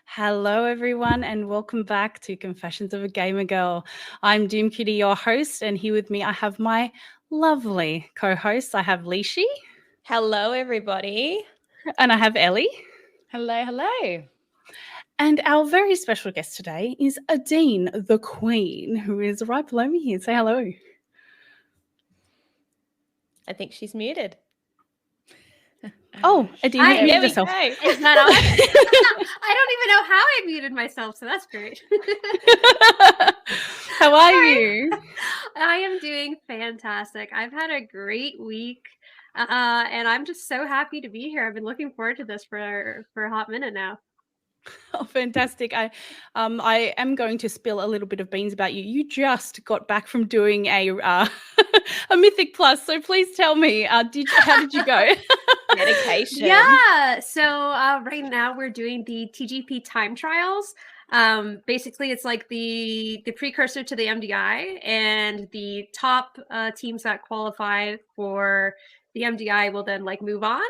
Hello, everyone, and welcome back to Confessions of a Gamer Girl. I'm Doomcutie, your host, and here with me I have my lovely co-hosts. I have Liessshy. Hello, everybody. And I have Ellie. Hello, hello. And our very special guest today is Adeen, the Queen, who is right below me here. Say hello. I think she's muted. Oh, Adeen Hi, has there muted we herself. go. Is that on? I don't even know how I muted myself, so that's great. How are you? I am doing fantastic. I've had a great week, and I'm just so happy to be here. I've been looking forward to this for a hot minute now. Oh, fantastic. I am going to spill a little bit of beans about you. You just got back from doing a a Mythic Plus, so please tell me, how did you go? Dedication. Yeah, so right now we're doing the TGP time trials. Basically, it's like the precursor to the MDI, and the top teams that qualify for the MDI will then like move on.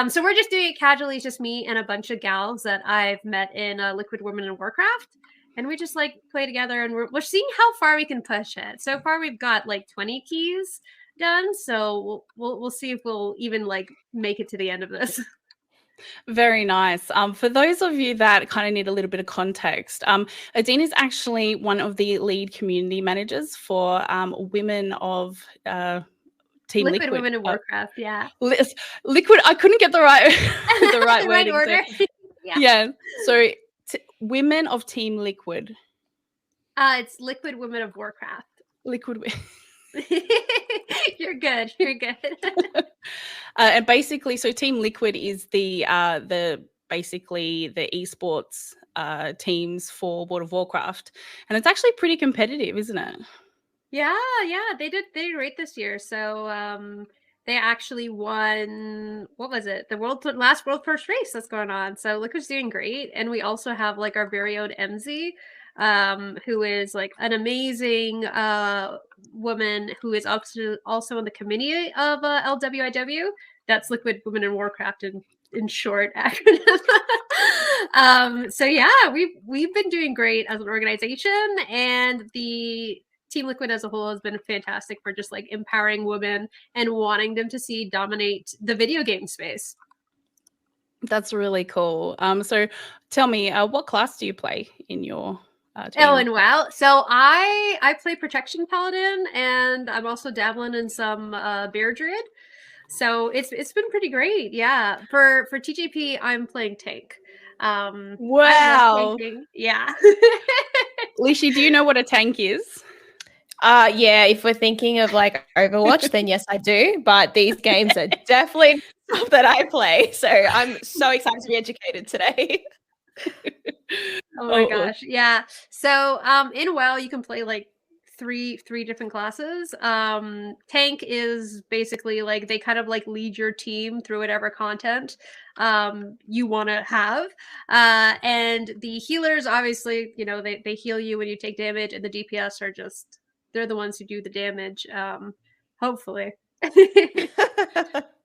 So we're just doing it casually. It's just me and a bunch of gals that I've met in Liquid Women in Warcraft, and we just like play together, and we're seeing how far we can push it. So far, we've got like 20 keys done, so we'll see if we'll even like make it to the end of this. Very nice. For those of you that kind of need a little bit of context, Adeen is actually one of the lead community managers for women of Team Liquid Liquid. Women in Warcraft, yeah. Liquid. I couldn't get the right the right The wording. order. Yeah. So women of Team Liquid. It's Liquid Women of Warcraft. Liquid. You're good. You're good. And basically, so Team Liquid is the basically the esports teams for World of Warcraft, and it's actually pretty competitive, isn't it? Yeah, they did great this year. So they actually won, what was it? The last world first race that's going on. So Liquid's doing great. And we also have like our very own MZ, who is like an amazing woman who is also in the committee of LWIW. That's Liquid Women in Warcraft in short acronym. So yeah, we've been doing great as an organization, and the Team Liquid as a whole has been fantastic for just like empowering women and wanting them to see dominate the video game space. That's really cool. So tell me, what class do you play in your team? Oh, and wow. So I play Protection Paladin, and I'm also dabbling in some Bear Druid. So it's been pretty great. Yeah. For TJP, I'm playing tank. Wow. Yeah. Liessshy, do you know what a tank is? Yeah, if we're thinking of like Overwatch, then yes, I do. But these games are definitely stuff that I play. So I'm so excited to be educated today. Oh my gosh. Yeah. So in WoW you can play like three different classes. Tank is basically like they kind of like lead your team through whatever content you want to have. And the healers, obviously, you know, they heal you when you take damage, and the DPS are just they're the ones who do the damage. Hopefully.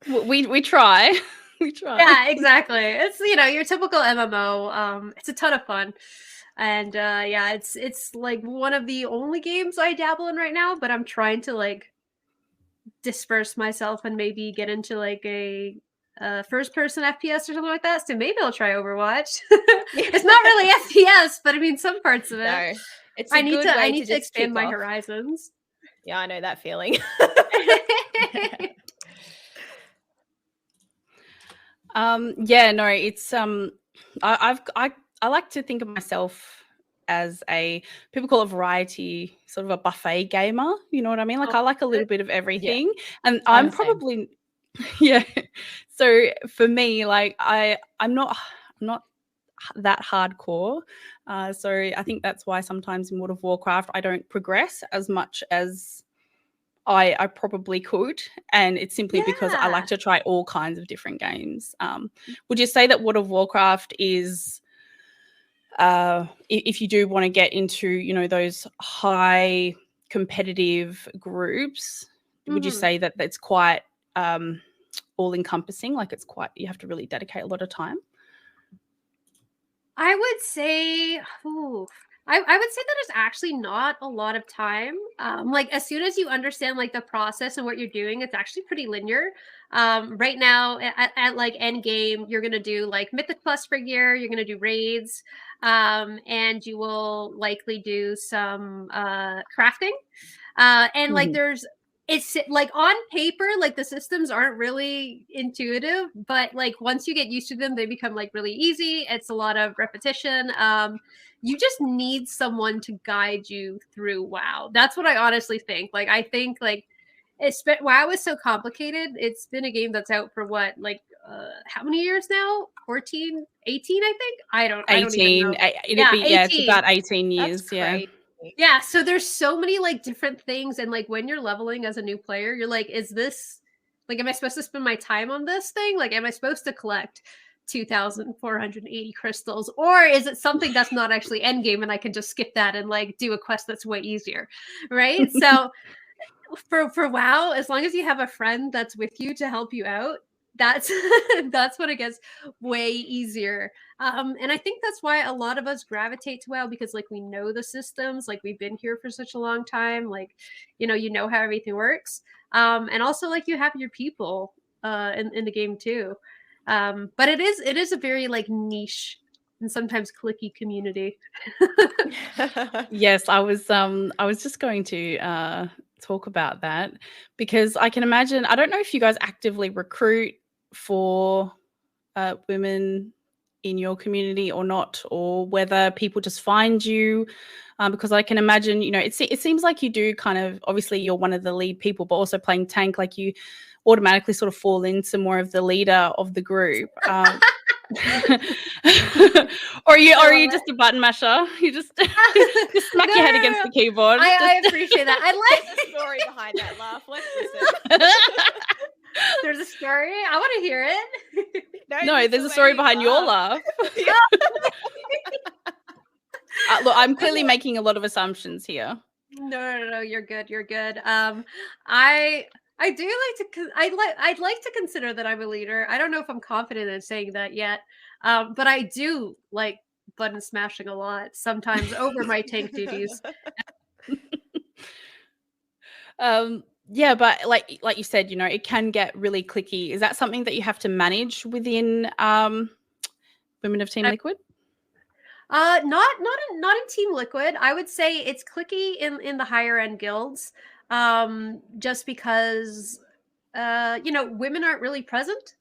we try. We try. Yeah, exactly. It's, you know, your typical MMO. It's a ton of fun. And yeah, it's like one of the only games I dabble in right now, but I'm trying to like disperse myself and maybe get into like a first person FPS or something like that. So maybe I'll try Overwatch. It's not really FPS, but I mean some parts of it. No, it's a good way I need to just expand my kick off. horizons. Yeah, I know that feeling. Yeah, no, it's I like to think of myself as people call a variety, sort of a buffet gamer. You know what I mean? Like I like a little bit of everything, and I'm probably yeah. So for me, like I'm not that hardcore. So I think that's why sometimes in World of Warcraft I don't progress as much as I probably could, and it's simply because I like to try all kinds of different games. Would you say that World of Warcraft is, if you do want to get into, you know, those high competitive groups, would you say that that's quite all encompassing? Like it's quite, you have to really dedicate a lot of time? I would say, I would say that there's actually not a lot of time. Like as soon as you understand like the process and what you're doing, it's actually pretty linear. Right now at like end game, you're gonna do like Mythic Plus for gear. You're gonna do raids, and you will likely do some crafting. And like there's it's like on paper, like the systems aren't really intuitive, but like once you get used to them, they become like really easy. It's a lot of repetition. You just need someone to guide you through WoW. That's what I honestly think. Like I think like WoW is so complicated. It's been a game that's out for what, like how many years now? 14, 18, I think. I don't even know. It's about 18 years. That's crazy. Yeah, so there's so many like different things, and like when you're leveling as a new player, you're like, is this like, am I supposed to spend my time on this thing? Like, am I supposed to collect 2,480 crystals, or is it something that's not actually endgame and I can just skip that and like do a quest that's way easier, right? So for WoW, as long as you have a friend that's with you to help you out, that's that's when it gets way easier. And I think that's why a lot of us gravitate to WoW, because like we know the systems, like we've been here for such a long time, like you know how everything works. And also like you have your people in the game too. But it is a very like niche and sometimes clicky community. Yes, I was just going to talk about that, because I can imagine, I don't know if you guys actively recruit for women in your community or not, or whether people just find you, because I can imagine, it seems like you do kind of, obviously you're one of the lead people, but also playing tank, like you automatically sort of fall into more of the leader of the group. or are you just a button masher? You just smack your head against the keyboard. I appreciate that. I like the story behind that laugh. Let's listen. There's a story. I want to hear it. No, there's a story behind your laugh. Look, I'm clearly making a lot of assumptions here. No, you're good. You're good. I do like to. I'd like to consider that I'm a leader. I don't know if I'm confident in saying that yet, but I do like button smashing a lot. Sometimes over my tank duties. Yeah, but like you said, it can get really clicky. Is that something that you have to manage within Women of Team Liquid? Not in Team Liquid. I would say it's clicky in the higher end guilds. Just because women aren't really present.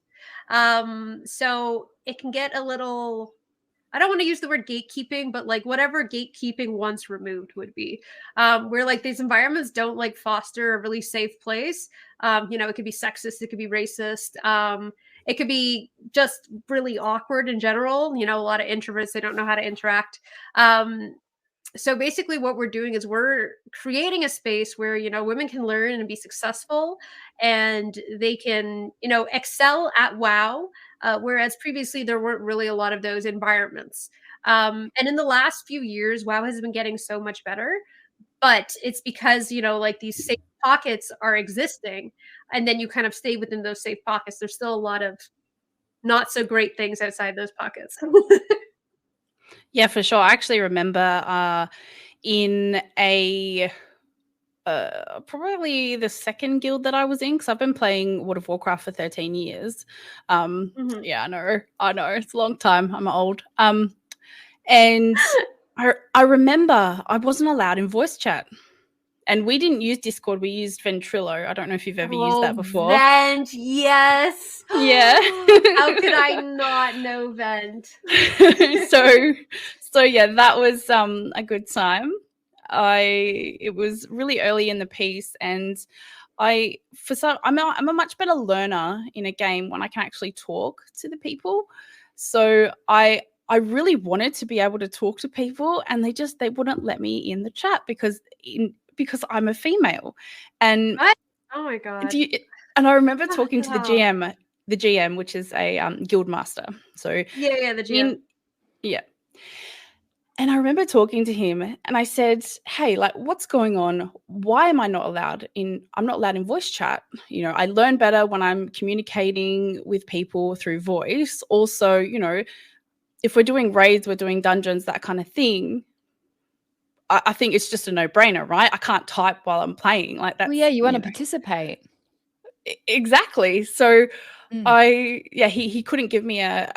So it can get a little, I don't want to use the word gatekeeping, but like whatever gatekeeping once removed would be, where like these environments don't like foster a really safe place. It could be sexist, it could be racist, it could be just really awkward in general. A lot of introverts, they don't know how to interact. So basically what we're doing is we're creating a space where, women can learn and be successful, and they can, excel at WoW. Whereas previously there weren't really a lot of those environments. And in the last few years, WoW has been getting so much better, but it's because, like these safe pockets are existing, and then you kind of stay within those safe pockets. There's still a lot of not so great things outside those pockets. Yeah, for sure. I actually remember in a probably the second guild that I was in, because I've been playing World of Warcraft for 13 years. Yeah, I know. It's a long time. I'm old. And I remember I wasn't allowed in voice chat. And we didn't use Discord. We used Ventrilo. I don't know if you've ever used that before. Vent, yes. Yeah. How could I not know Vent? So yeah, that was a good time. It was really early in the piece, and I'm a much better learner in a game when I can actually talk to the people. So I really wanted to be able to talk to people, and they wouldn't let me in the chat because I'm a female. And oh my god. And I remember talking to the GM, which is a guild master. So yeah, the GM. Yeah. And I remember talking to him, and I said, "Hey, like, what's going on? Why am I not allowed in? I'm not allowed in voice chat. I learn better when I'm communicating with people through voice. Also, if we're doing raids, we're doing dungeons, that kind of thing, I think it's just a no-brainer, right? I can't type while I'm playing. Like that's, Well, yeah, you want to participate. Exactly. So Mm. he couldn't give me a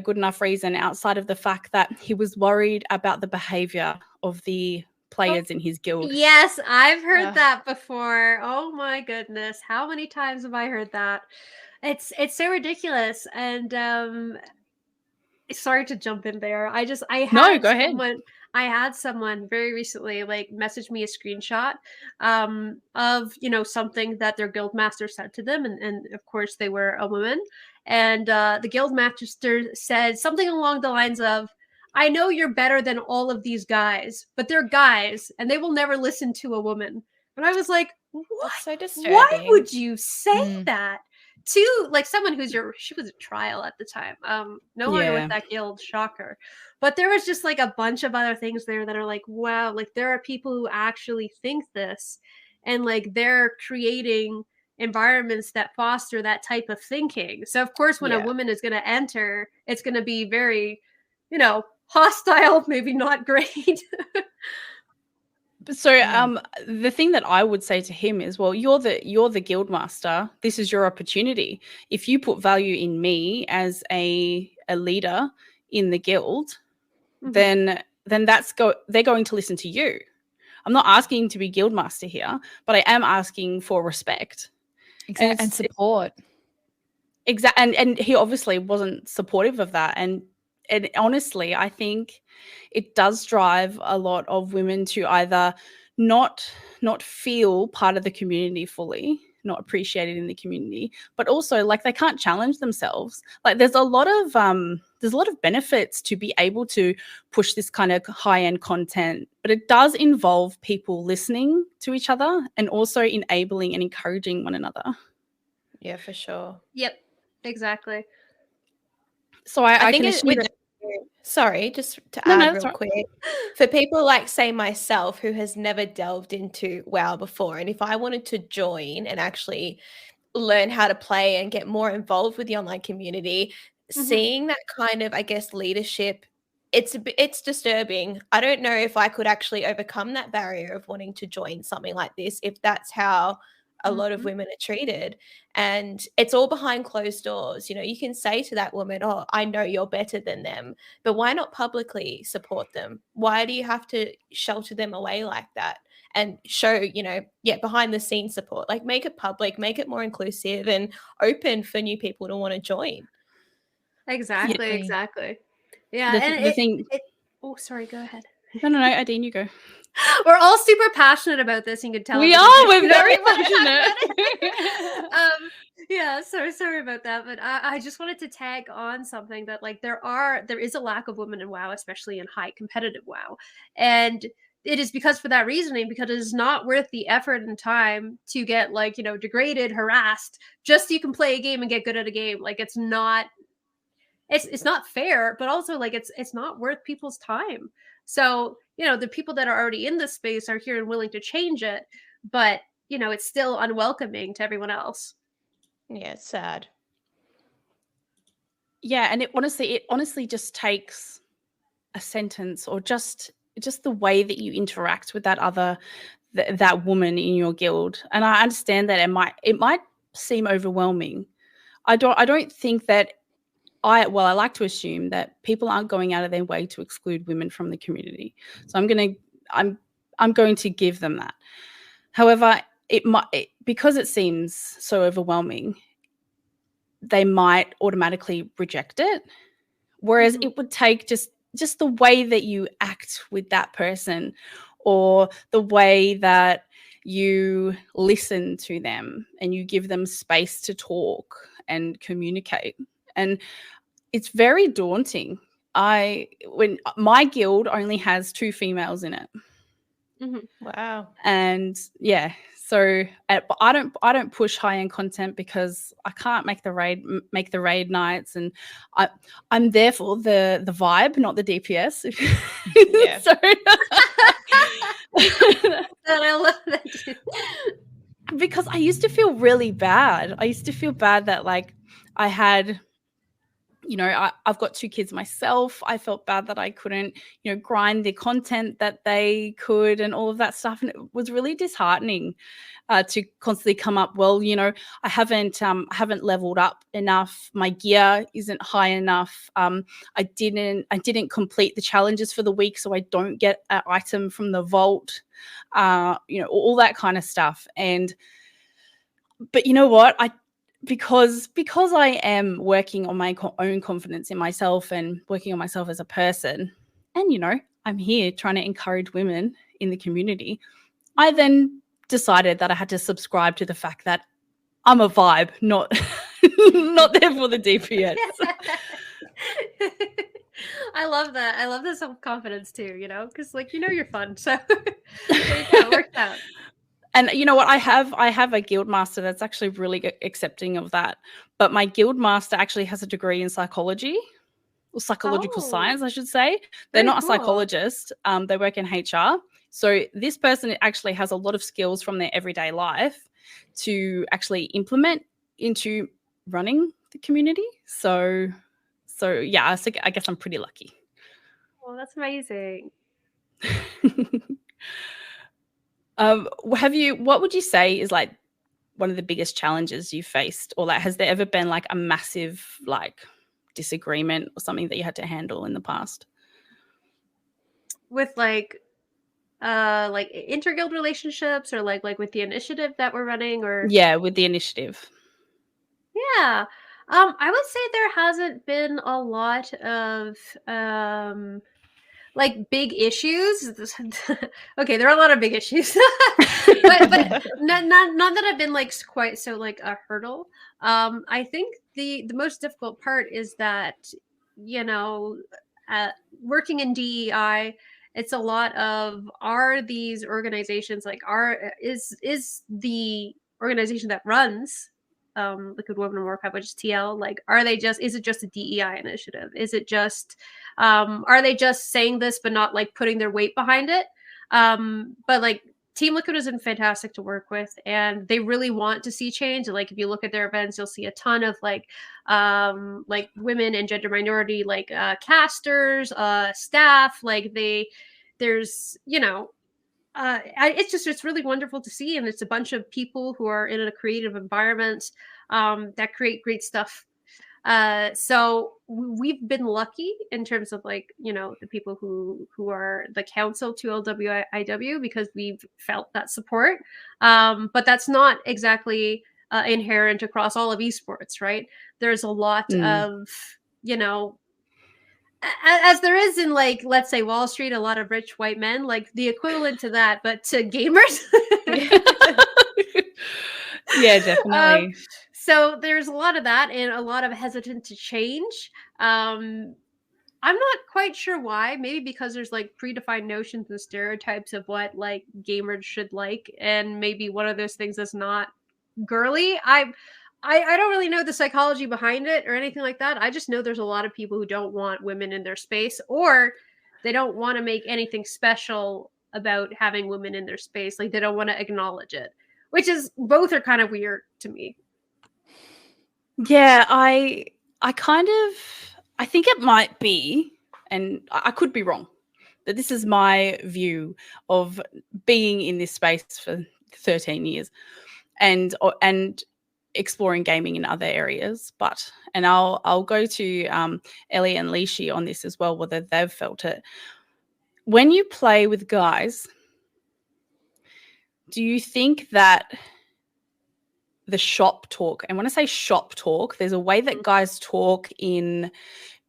good enough reason outside of the fact that he was worried about the behavior of the players in his guild. Yes, I've heard that before. Oh my goodness. How many times have I heard that? It's so ridiculous. And sorry to jump in there. No, go ahead. I had someone very recently like message me a screenshot of, you know, something that their guild master said to them, and of course they were a woman, and the guild master said something along the lines of, I know you're better than all of these guys, but they're guys and they will never listen to a woman. And I was like, what? That's so disturbing. Why would you say that to like someone she was a trial at the time, no longer with that guild, shocker. But there was just like a bunch of other things there that are like, wow, like there are people who actually think this, and like they're creating environments that foster that type of thinking. So of course when a woman is going to enter, it's going to be very, you know, hostile, maybe not great. So the thing that I would say to him is, well, you're the guild master. This is your opportunity. If you put value in me as a leader in the guild, then they're going to listen to you. I'm not asking to be guild master here, but I am asking for respect and support. Exactly. And he obviously wasn't supportive of that. And honestly, I think it does drive a lot of women to either not feel part of the community fully, not appreciated in the community, but also like they can't challenge themselves. Like there's a lot of benefits to be able to push this kind of high-end content, but it does involve people listening to each other and also enabling and encouraging one another. Yeah, for sure. Yep, exactly. So I think sorry, just to add real quick, for people like say myself who has never delved into WoW before, and if I wanted to join and actually learn how to play and get more involved with the online community, seeing that kind of, I guess, leadership, it's disturbing. I don't know if I could actually overcome that barrier of wanting to join something like this if that's how a lot of women are treated, and it's all behind closed doors. You know, you can say to that woman, oh, I know you're better than them, but why not publicly support them? Why do you have to shelter them away like that and show, you know, behind the scenes support? Like make it public, make it more inclusive and open for new people to want to join. Exactly. Yeah. Oh, sorry, go ahead. No, Adeen, you go. We're all super passionate about this. You can tell we're very passionate. Yeah, sorry about that, but I just wanted to tag on something that like there is a lack of women in WoW, especially in high competitive WoW, and it is because for that reasoning, because it is not worth the effort and time to get like, you know, degraded, harassed, just so you can play a game and get good at a game. Like it's not fair, but also like it's not worth people's time. So, you know, the people that are already in this space are here and willing to change it, but, you know, it's still unwelcoming to everyone else. Yeah, it's sad. Yeah, and it honestly just takes a sentence or just the way that you interact with that woman in your guild. And I understand that it might seem overwhelming. I don't think that I like to assume that people aren't going out of their way to exclude women from the community. So I'm going to give them that. However, because it seems so overwhelming, they might automatically reject it. Whereas it would take just the way that you act with that person, or the way that you listen to them and you give them space to talk and communicate. And it's very daunting. When my guild only has 2 females in it. Wow. And yeah, so but I don't push high-end content because I can't make the raid nights, and I'm there for the vibe, not the DPS. Yeah. So I love that too. Because I used to feel really bad. I used to feel bad that like I had you know, I've got 2 kids myself. I felt bad that I couldn't, you know, grind the content that they could and all of that stuff. And it was really disheartening to constantly come up, well, you know, I haven't leveled up enough. My gear isn't high enough. I didn't complete the challenges for the week, so I don't get an item from the vault. You know, all that kind of stuff. But you know what? Because I am working on my own confidence in myself and working on myself as a person, and, you know, I'm here trying to encourage women in the community, I then decided that I had to subscribe to the fact that I'm a vibe, not not there for the DPS. I love that. I love the self-confidence too, you know, because, like, you know, you're fun. So there you go, it worked out. And you know what? I have a guild master that's actually really accepting of that. But my guild master actually has a degree in psychology, or psychological science, I should say. They're not a psychologist. They work in HR. So this person actually has a lot of skills from their everyday life to actually implement into running the community. So yeah, I guess I'm pretty lucky. Oh, that's amazing. What would you say is like one of the biggest challenges you faced, or like, has there ever been like a massive like disagreement or something that you had to handle in the past? With like interguild relationships, or like with the initiative that we're running, or with the initiative. Yeah. I would say there hasn't been a lot of like big issues. Okay, there are a lot of big issues, but none that have been like quite so like a hurdle. I think the most difficult part is that, you know, working in DEI, it's a lot of, are these organizations like is the organization that runs Liquid Women in Warcraft, which is TL, like, is it just a DEI initiative? Is it just are they just saying this but not like putting their weight behind it? But like Team Liquid has been fantastic to work with, and they really want to see change. Like, if you look at their events, you'll see a ton of like women and gender minority like casters, staff. Like there's, you know, it's really wonderful to see, and it's a bunch of people who are in a creative environment that create great stuff. So we've been lucky in terms of like, you know, the people who are the council to LWIW, because we've felt that support. But that's not exactly inherent across all of esports, right? There's a lot of, you know, as there is in, like, let's say Wall Street, a lot of rich white men, like the equivalent to that, but to gamers. Yeah, definitely. So there's a lot of that, and a lot of hesitant to change. I'm not quite sure why. Maybe because there's like predefined notions and stereotypes of what like gamers should like, and maybe one of those things is not girly. I don't really know the psychology behind it or anything like that. I just know there's a lot of people who don't want women in their space, or they don't want to make anything special about having women in their space. Like, they don't want to acknowledge it, which is, both are kind of weird to me. Yeah, I think it might be, and I could be wrong, but this is my view of being in this space for 13 years and exploring gaming in other areas. And I'll go to Ellie and Liessshy on this as well, whether they've felt it. When you play with guys, do you think that the shop talk, and when I say shop talk, there's a way that guys talk in,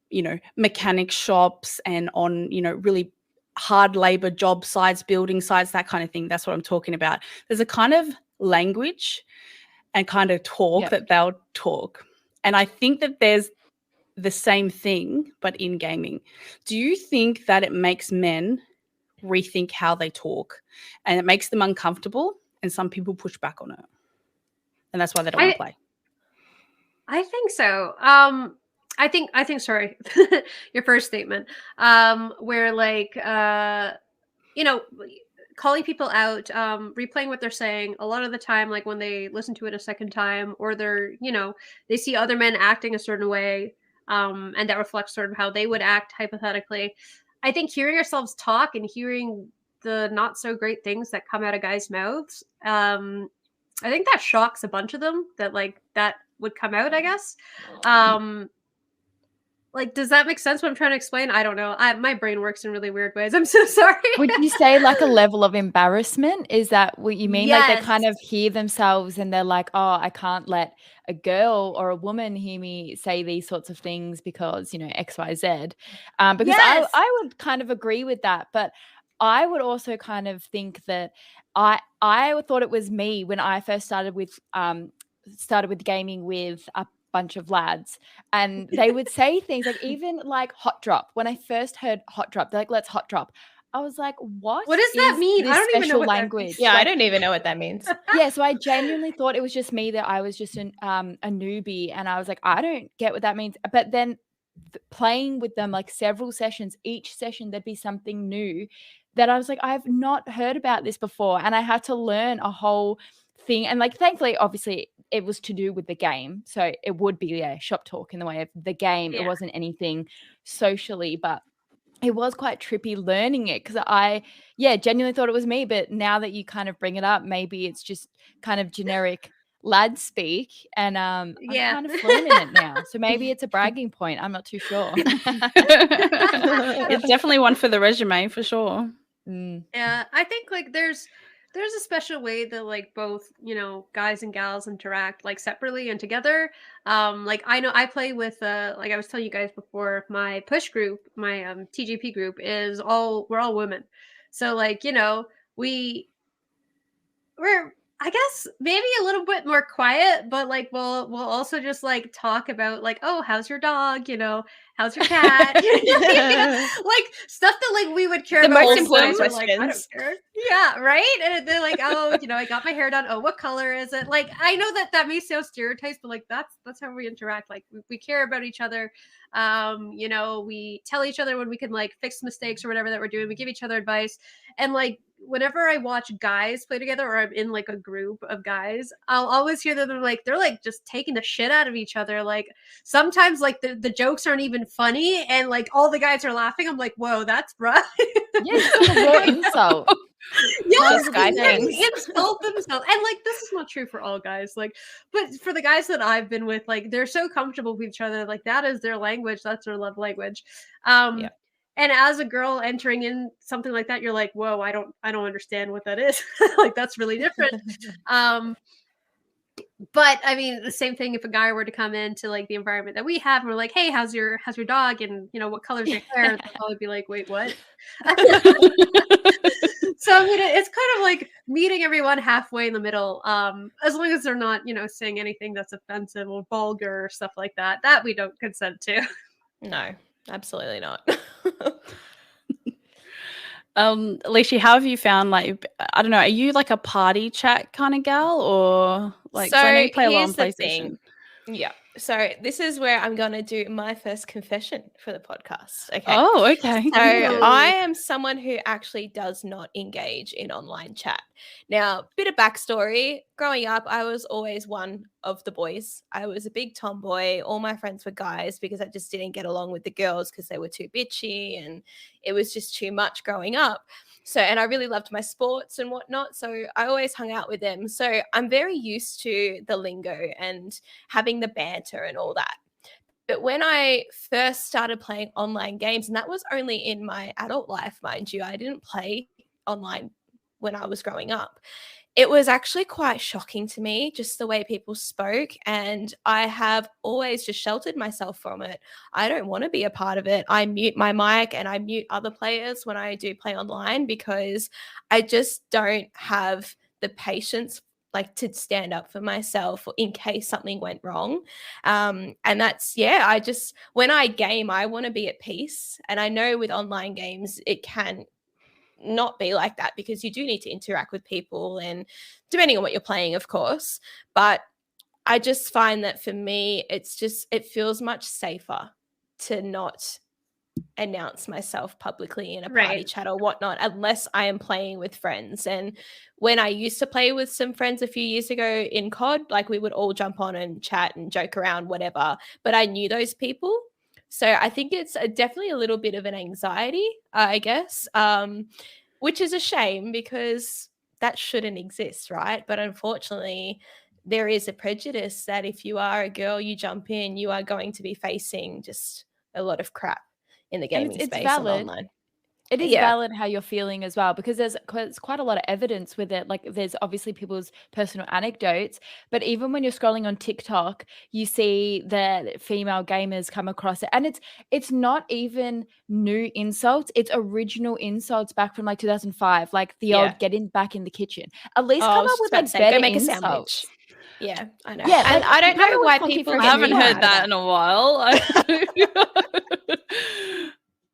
you know, mechanic shops and on, you know, really hard labor job sites, building sites, that kind of thing. That's what I'm talking about. There's a kind of language and kind of talk that they'll talk. And I think that there's the same thing, but in gaming. Do you think that it makes men rethink how they talk, and it makes them uncomfortable, and some people push back on it, and that's why they don't want to play? I think so. I think sorry, your first statement, where like you know, calling people out, replaying what they're saying a lot of the time, like when they listen to it a second time, or they're, you know, they see other men acting a certain way, and that reflects sort of how they would act hypothetically. I think hearing ourselves talk and hearing the not so great things that come out of guys' mouths, I think that shocks a bunch of them that like that would come out, I guess. Like, does that make sense what I'm trying to explain? I don't know. My brain works in really weird ways. I'm so sorry. Would you say like a level of embarrassment? Is that what you mean? Yes. Like they kind of hear themselves and they're like, oh, I can't let a girl or a woman hear me say these sorts of things because, you know, X, Y, Z. Because Yes. I would kind of agree with that. But I would also kind of think that I thought it was me when I first started with gaming with a bunch of lads, and they would say things like, even like hot drop. When I first heard hot drop, they're like, let's hot drop. I was like, what does that mean? I don't even know what language? Yeah, like, I don't even know what that means. Yeah, so I genuinely thought it was just me, that I was just a newbie, and I was like, I don't get what that means. But then playing with them like several sessions, each session there'd be something new that I was like, I've not heard about this before, and I had to learn a whole thing. And like, thankfully, obviously, it was to do with the game, so it would be shop talk in the way of the game. It wasn't anything socially, but it was quite trippy learning it, because I genuinely thought it was me. But now that you kind of bring it up, maybe it's just kind of generic lad speak, and I'm kind of fluent in it now, so maybe it's a bragging point. I'm not too sure. It's definitely one for the resume for sure. Yeah, I think like there's a special way that like both, you know, guys and gals interact like separately and together. Like I know I play with like I was telling you guys before, my push group, my TGP group we're all women. So like, you know, we're I guess maybe a little bit more quiet, but like we'll also just like talk about like, oh, how's your dog? You know, how's your cat? Like stuff that like we would care the about. most important Like, questions. I don't care. Yeah, right. And they're like, oh, you know, I got my hair done. Oh, what color is it? Like, I know that may sound stereotypes, but like that's how we interact. Like we care about each other. You know, we tell each other when we can like fix mistakes or whatever that we're doing. We give each other advice, and like whenever I watch guys play together, or I'm in like a group of guys, I'll always hear them like they're like just taking the shit out of each other. Like sometimes like the jokes aren't even funny, and like all the guys are laughing. I'm like, whoa, that's rough. It's like a raw insult. Yes, guy they things. insult themselves. And like this is not true for all guys. Like, but for the guys that I've been with, like they're so comfortable with each other. Like that is their language. That's their love language. And as a girl entering in something like that, you're like, whoa, I don't understand what that is. Like that's really different. But I mean, the same thing if a guy were to come into like the environment that we have, and we're like, hey, how's your dog? And you know, what color's your hair? They'll probably be like, wait, what? So I mean, it's kind of like meeting everyone halfway in the middle. As long as they're not, you know, saying anything that's offensive or vulgar or stuff like that, that we don't consent to. No, absolutely not. Liessshy, how have you found, like, I don't know, are you like a party chat kind of gal, or like, so I know you play a lot on PlayStation. Yeah. So this is where I'm going to do my first confession for the podcast. Okay. Oh, okay. So I am someone who actually does not engage in online chat. Now, bit of backstory. Growing up, I was always one of the boys. I was a big tomboy. All my friends were guys because I just didn't get along with the girls because they were too bitchy, and it was just too much growing up. So, and I really loved my sports and whatnot. So I always hung out with them. So I'm very used to the lingo and having the banter and all that. But when I first started playing online games, and that was only in my adult life, mind you, I didn't play online when I was growing up. It was actually quite shocking to me, just the way people spoke. And I have always just sheltered myself from it. I don't want to be a part of it. I mute my mic and I mute other players when I do play online, because I just don't have the patience like to stand up for myself in case something went wrong. And that's, I just, when I game, I want to be at peace. And I know with online games, it can not be like that, because you do need to interact with people, and depending on what you're playing, of course. But I just find that for me, it feels much safer to not announce myself publicly in a party chat or whatnot, unless I am playing with friends. And when I used to play with some friends a few years ago in COD, like we would all jump on and chat and joke around, whatever, but I knew those people. So I think it's definitely a little bit of an anxiety, I guess, which is a shame because that shouldn't exist, right? But unfortunately, there is a prejudice that if you are a girl, you jump in, you are going to be facing just a lot of crap in the gaming it's space valid. and online. It is Yeah. valid how you're feeling as well, because there's quite a lot of evidence with it. Like, there's obviously people's personal anecdotes, but even when you're scrolling on TikTok, you see that female gamers come across it, and it's not even new insults. It's original insults back from like 2005, like the old "getting back in the kitchen." At least I come was up just with about to like say, go better make a sandwich. insults. Yeah, I know. Yeah, and like, I don't come know up with why funky, people freaky I haven't get humor. heard that in a while.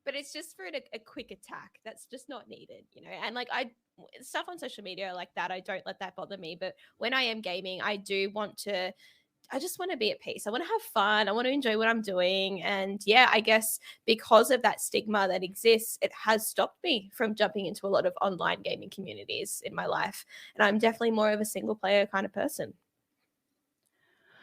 But it's just for a quick attack. That's just not needed, you know. And like stuff on social media like that, I don't let that bother me. But when I am gaming, I just want to be at peace. I want to have fun. I want to enjoy what I'm doing. And yeah, I guess because of that stigma that exists, it has stopped me from jumping into a lot of online gaming communities in my life. And I'm definitely more of a single player kind of person.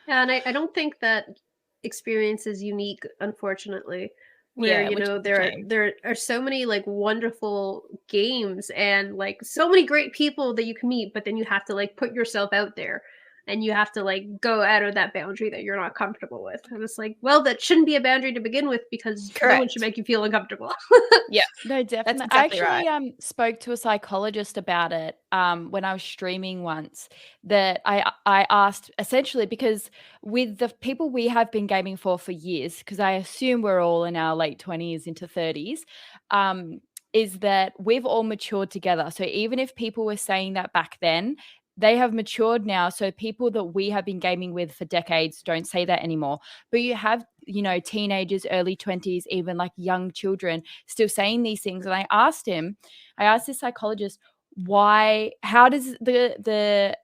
Yeah, and I don't think that experience is unique, unfortunately. Where, you know, there are so many like wonderful games and like so many great people that you can meet, but then you have to like put yourself out there and you have to like go out of that boundary that you're not comfortable with. And it's like, well, that shouldn't be a boundary to begin with because no one should make you feel uncomfortable. Yeah. No, definitely. That's exactly I actually spoke to a psychologist about it when I was streaming once, that I asked essentially, because with the people we have been gaming for years, because I assume we're all in our late 20s into 30s, is that we've all matured together. So even if people were saying that back then, they have matured now. So people that we have been gaming with for decades don't say that anymore. But you have, you know, teenagers, early 20s, even like young children still saying these things. And I asked this psychologist, how does the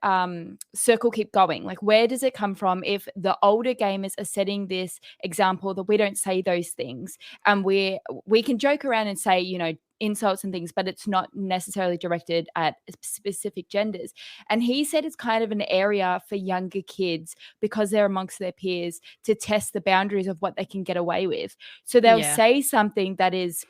circle keep going? Like, where does it come from if the older gamers are setting this example that we don't say those things, and we can joke around and say, you know, insults and things, but it's not necessarily directed at specific genders. And he said it's kind of an area for younger kids, because they're amongst their peers, to test the boundaries of what they can get away with. So they'll say something that is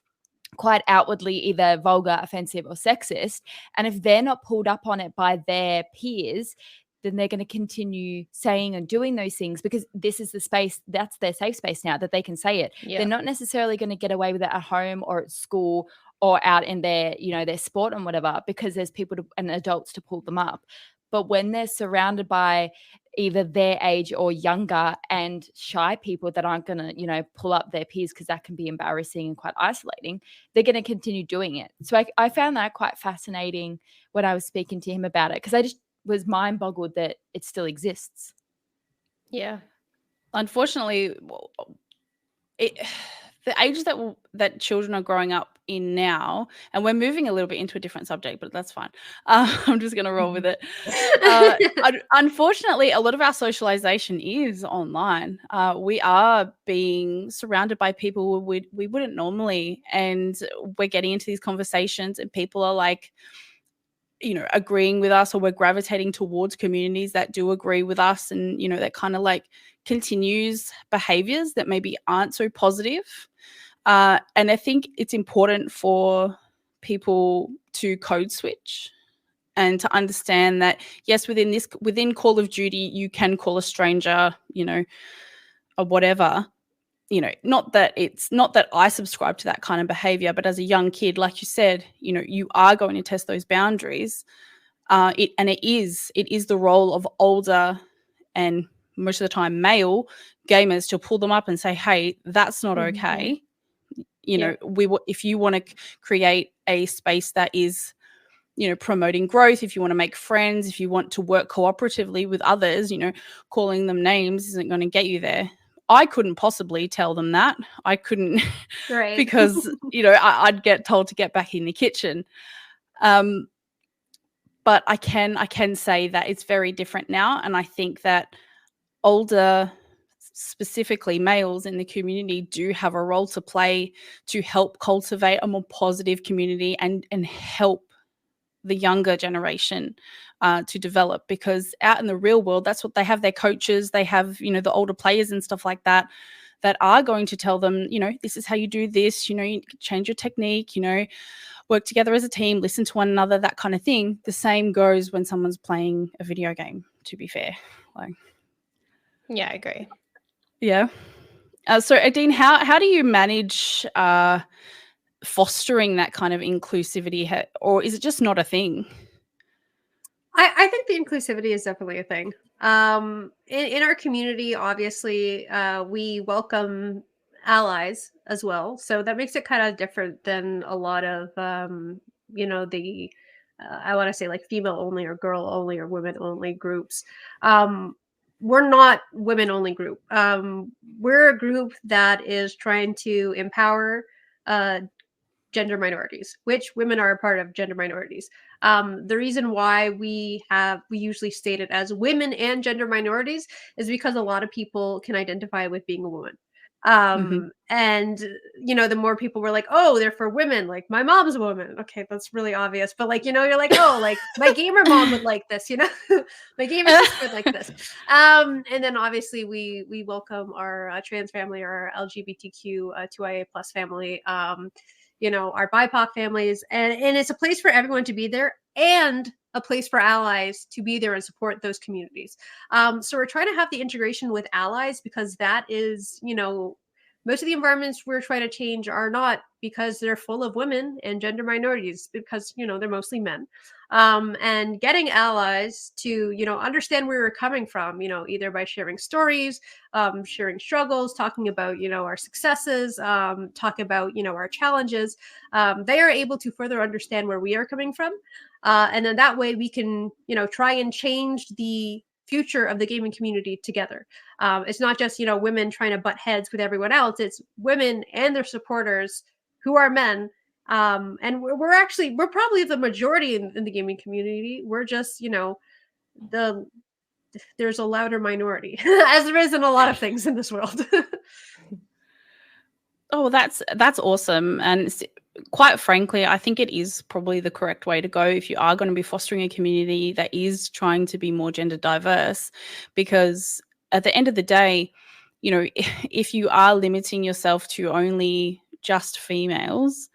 quite outwardly either vulgar, offensive, or sexist, and if they're not pulled up on it by their peers, then they're going to continue saying and doing those things, because this is the space, that's their safe space now, that they can say it. They're not necessarily going to get away with it at home or at school or out in their, you know, their sport and whatever, because there's people and adults to pull them up. But when they're surrounded by either their age or younger and shy people that aren't going to, you know, pull up their peers, because that can be embarrassing and quite isolating, they're going to continue doing it. So I found that quite fascinating when I was speaking to him about it, because I just was mind boggled that it still exists. Yeah. Unfortunately, the ages that children are growing up in now, and we're moving a little bit into a different subject, but that's fine. I'm just going to roll with it. Unfortunately, a lot of our socialization is online. We are being surrounded by people we wouldn't normally, and we're getting into these conversations, and people are like, you know, agreeing with us, or we're gravitating towards communities that do agree with us, and, you know, that kind of like continues behaviors that maybe aren't so positive. And I think it's important for people to code switch and to understand that, yes, within Call of Duty, you can call a stranger, you know, or whatever. You know, not that I subscribe to that kind of behavior, but as a young kid, like you said, you know, you are going to test those boundaries. It is the role of older and most of the time male gamers to pull them up and say, hey, that's not okay. You know, if you want to create a space that is, you know, promoting growth, if you want to make friends, if you want to work cooperatively with others, you know, calling them names isn't going to get you there. I couldn't possibly tell them that. I couldn't, Right. because, you know, I'd get told to get back in the kitchen. But I can say that it's very different now. And I think that older, specifically males in the community, do have a role to play to help cultivate a more positive community and help the younger generation to develop, because out in the real world, that's what they have, their coaches, they have, you know, the older players and stuff like that. that are going to tell them, you know, this is how you do this, you know, you change your technique, you know, work together as a team, listen to one another, that kind of thing. The same goes when someone's playing a video game, to be fair. Like, yeah, I agree. Yeah. So Adeen, how do you manage fostering that kind of inclusivity, or is it just not a thing? I think the inclusivity is definitely a thing. In our community, obviously, we welcome allies as well, so that makes it kind of different than a lot of the I want to say like female only or girl only or women only groups. Um, we're not women only group. We're a group that is trying to empower uh, gender minorities, which women are a part of gender minorities. The reason why we usually state it as women and gender minorities is because a lot of people can identify with being a woman. And you know, the more people were like, oh, they're for women, like my mom's a woman. Okay, that's really obvious. But like, you know, you're like, oh, like my gamer mom would like this, you know, my gamer sister would like this. And then obviously we welcome our trans family, our LGBTQ 2IA plus family. You know, our BIPOC families, and it's a place for everyone to be there and a place for allies to be there and support those communities. So we're trying to have the integration with allies because that is, you know, most of the environments we're trying to change are not because they're full of women and gender minorities, because, you know, they're mostly men. And getting allies to, you know, understand where we're coming from, you know, either by sharing stories, sharing struggles, talking about, you know, our successes, talk about, you know, our challenges. They are able to further understand where we are coming from. And then that way we can, you know, try and change the future of the gaming community together. It's not just, you know, women trying to butt heads with everyone else. It's women and their supporters who are men. And we're probably the majority in the gaming community. We're just, you know, there's a louder minority as there is in a lot of things in this world. Oh, that's awesome. And quite frankly, I think it is probably the correct way to go if you are going to be fostering a community that is trying to be more gender diverse, because at the end of the day, you know, if you are limiting yourself to only just females,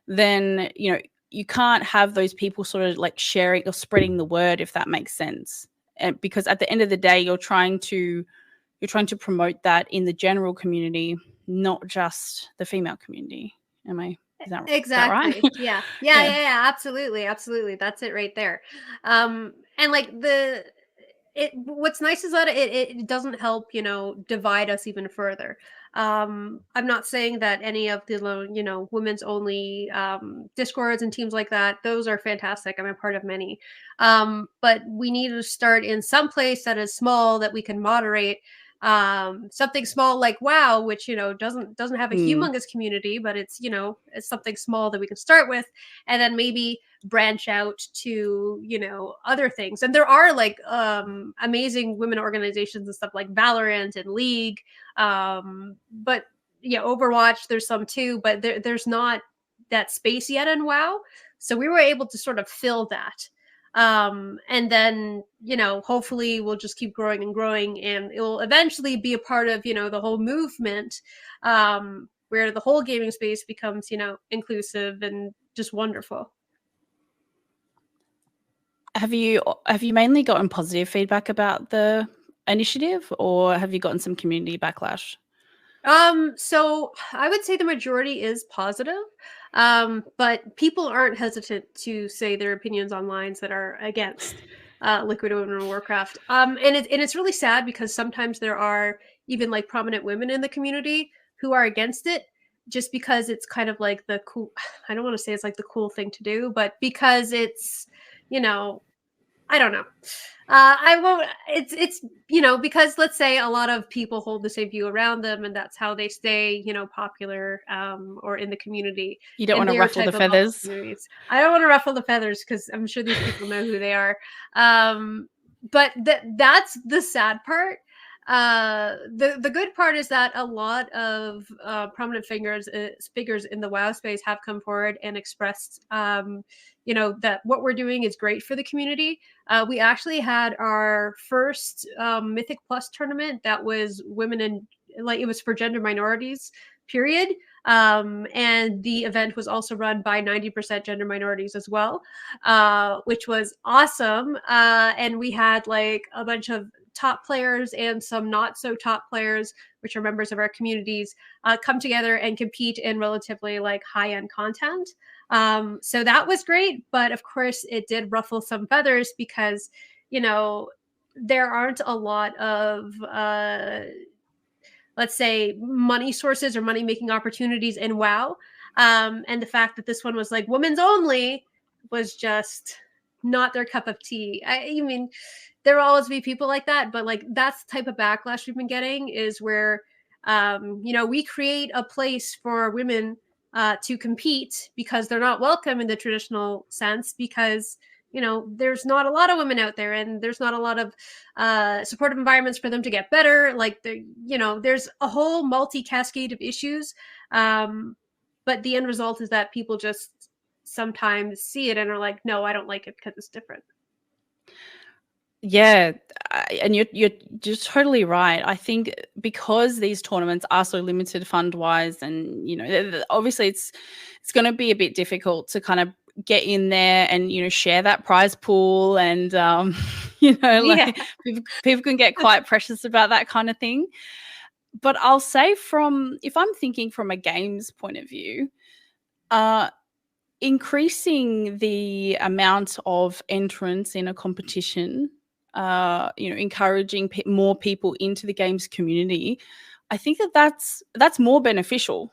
then, you know, you can't have those people sort of like sharing or spreading the word, if that makes sense. And because at the end of the day, you're trying to promote that in the general community, not just the female community. Is that Exactly. right? Yeah. Absolutely. That's it right there. And like what's nice is that it doesn't help, you know, divide us even further. I'm not saying that any of the, you know, women's only discords and teams like that, those are fantastic. I'm a part of many. But we need to start in some place that is small that we can moderate. Something small like WoW, which, you know, doesn't have a humongous community, but it's, you know, it's something small that we can start with, and then maybe branch out to, you know, other things. And there are like amazing women organizations and stuff like Valorant and League, but yeah, Overwatch, there's some too, but there's not that space yet in WoW, so we were able to sort of fill that. And then, you know, hopefully we'll just keep growing and growing, and it will eventually be a part of, you know, the whole movement, where the whole gaming space becomes, you know, inclusive and just wonderful. Have you mainly gotten positive feedback about the initiative, or have you gotten some community backlash? So I would say the majority is positive, but people aren't hesitant to say their opinions on lines that are against Liquid Women in Warcraft. And it's really sad because sometimes there are even like prominent women in the community who are against it, just because it's kind of like the cool. I don't want to say it's like the cool thing to do, but because it's, you know, I don't know. I won't. It's you know, because let's say a lot of people hold the same view around them, and that's how they stay, you know, popular or in the community. You don't want to ruffle the feathers. I don't want to ruffle the feathers because I'm sure these people know who they are. But that's the sad part. The good part is that a lot of prominent figures in the WoW space have come forward and expressed, you know, that what we're doing is great for the community. We actually had our first Mythic Plus tournament that was women and like it was for gender minorities, period. And the event was also run by 90% gender minorities as well, which was awesome. And we had like a bunch of top players and some not so top players, which are members of our communities, come together and compete in relatively like high-end content. So that was great, but of course it did ruffle some feathers because, you know, there aren't a lot of let's say money sources or money making opportunities in WoW. And the fact that this one was like women's only was just not their cup of tea. I mean, there will always be people like that, but like that's the type of backlash we've been getting is where, you know, we create a place for women to compete because they're not welcome in the traditional sense because, you know, there's not a lot of women out there and there's not a lot of supportive environments for them to get better. Like, you know, there's a whole multi-cascade of issues. But the end result is that people just sometimes see it and are like, no, I don't like it because it's different. Yeah, and you're just totally right. I think because these tournaments are so limited fund-wise, and you know, obviously it's going to be a bit difficult to kind of get in there and, you know, share that prize pool, and you know, like people can get quite precious about that kind of thing. But I'll say, if I'm thinking from a games point of view, increasing the amount of entrants in a competition, you know, encouraging more people into the games community, I think that's more beneficial,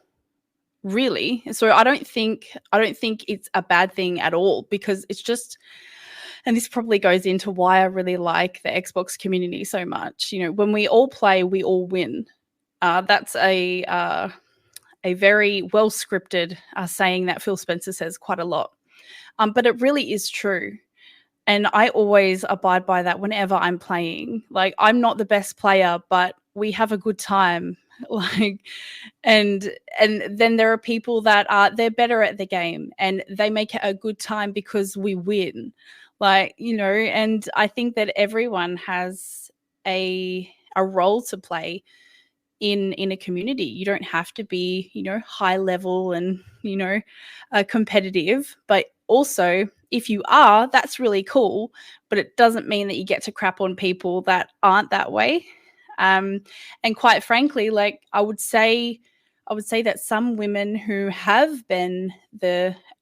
really. So I don't think it's a bad thing at all, because it's just, and this probably goes into why I really like the Xbox community so much. You know, when we all play, we all win. That's a very well scripted saying that Phil Spencer says quite a lot, but it really is true. And I always abide by that whenever I'm playing. Like, I'm not the best player, but we have a good time. Like, and then there are people that they're better at the game and they make it a good time because we win. Like, you know, and I think that everyone has a role to play in a community. You don't have to be, you know, high level and, you know, competitive, but also if you are, that's really cool, but it doesn't mean that you get to crap on people that aren't that way. And quite frankly, like I would say that some women who have been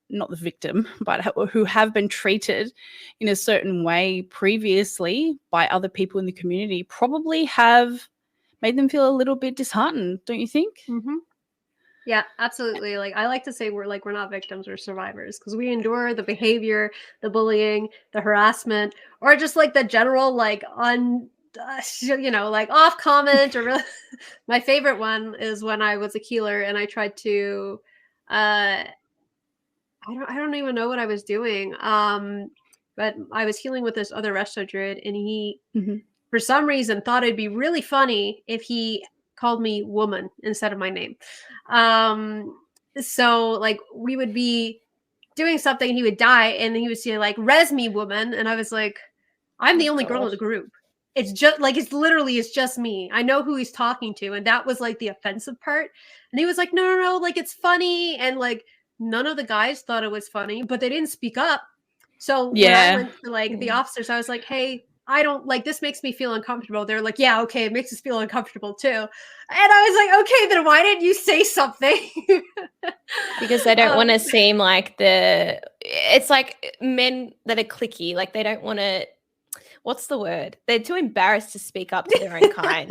not the victim, but who have been treated in a certain way previously by other people in the community probably have made them feel a little bit disheartened, don't you think? Mm-hmm. Yeah, absolutely. Like, I like to say we're not victims, we're survivors, because we endure the behavior, the bullying, the harassment, or just like the general like you know, like off comment or really. My favorite one is when I was a healer and I tried to I don't even know what I was doing. But I was healing with this other resto druid, and he for some reason thought it'd be really funny if he called me woman instead of my name. So like we would be doing something and he would die and he would say like, res me woman. And I was like, I'm the only girl in the group. It's just like, it's just me. I know who he's talking to. And that was like the offensive part. And he was like, no, like it's funny. And like, none of the guys thought it was funny, but they didn't speak up. So when I went to like the officers, I was like, hey, I don't like, this makes me feel uncomfortable. They're like, yeah, okay, it makes us feel uncomfortable too. And I was like, okay, then why didn't you say something? Because they don't want to seem like it's like men that are cliquey, like they don't want to, what's the word? They're too embarrassed to speak up to their own kind.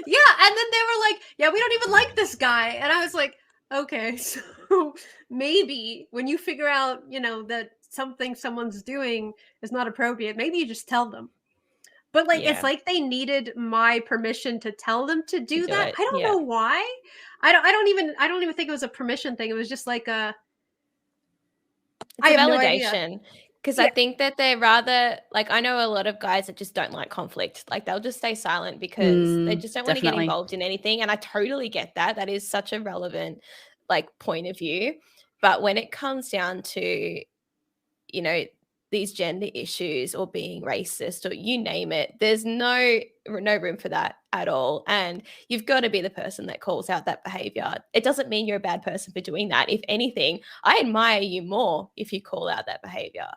Yeah, and then they were like, yeah, we don't even like this guy. And I was like, okay, so maybe when you figure out, you know, that something someone's doing is not appropriate, maybe you just tell them. But like, it's like they needed my permission to tell them to do that. I don't know why. I don't even think it was a permission thing. It was just like it's a validation. Because I think that they're rather, like, I know a lot of guys that just don't like conflict. Like, they'll just stay silent because they just don't want to get involved in anything. And I totally get that. That is such a relevant, like, point of view. But when it comes down to, you know, these gender issues or being racist or you name it, there's no room for that at all. And you've got to be the person that calls out that behavior. It doesn't mean you're a bad person for doing that. If anything, I admire you more if you call out that behavior,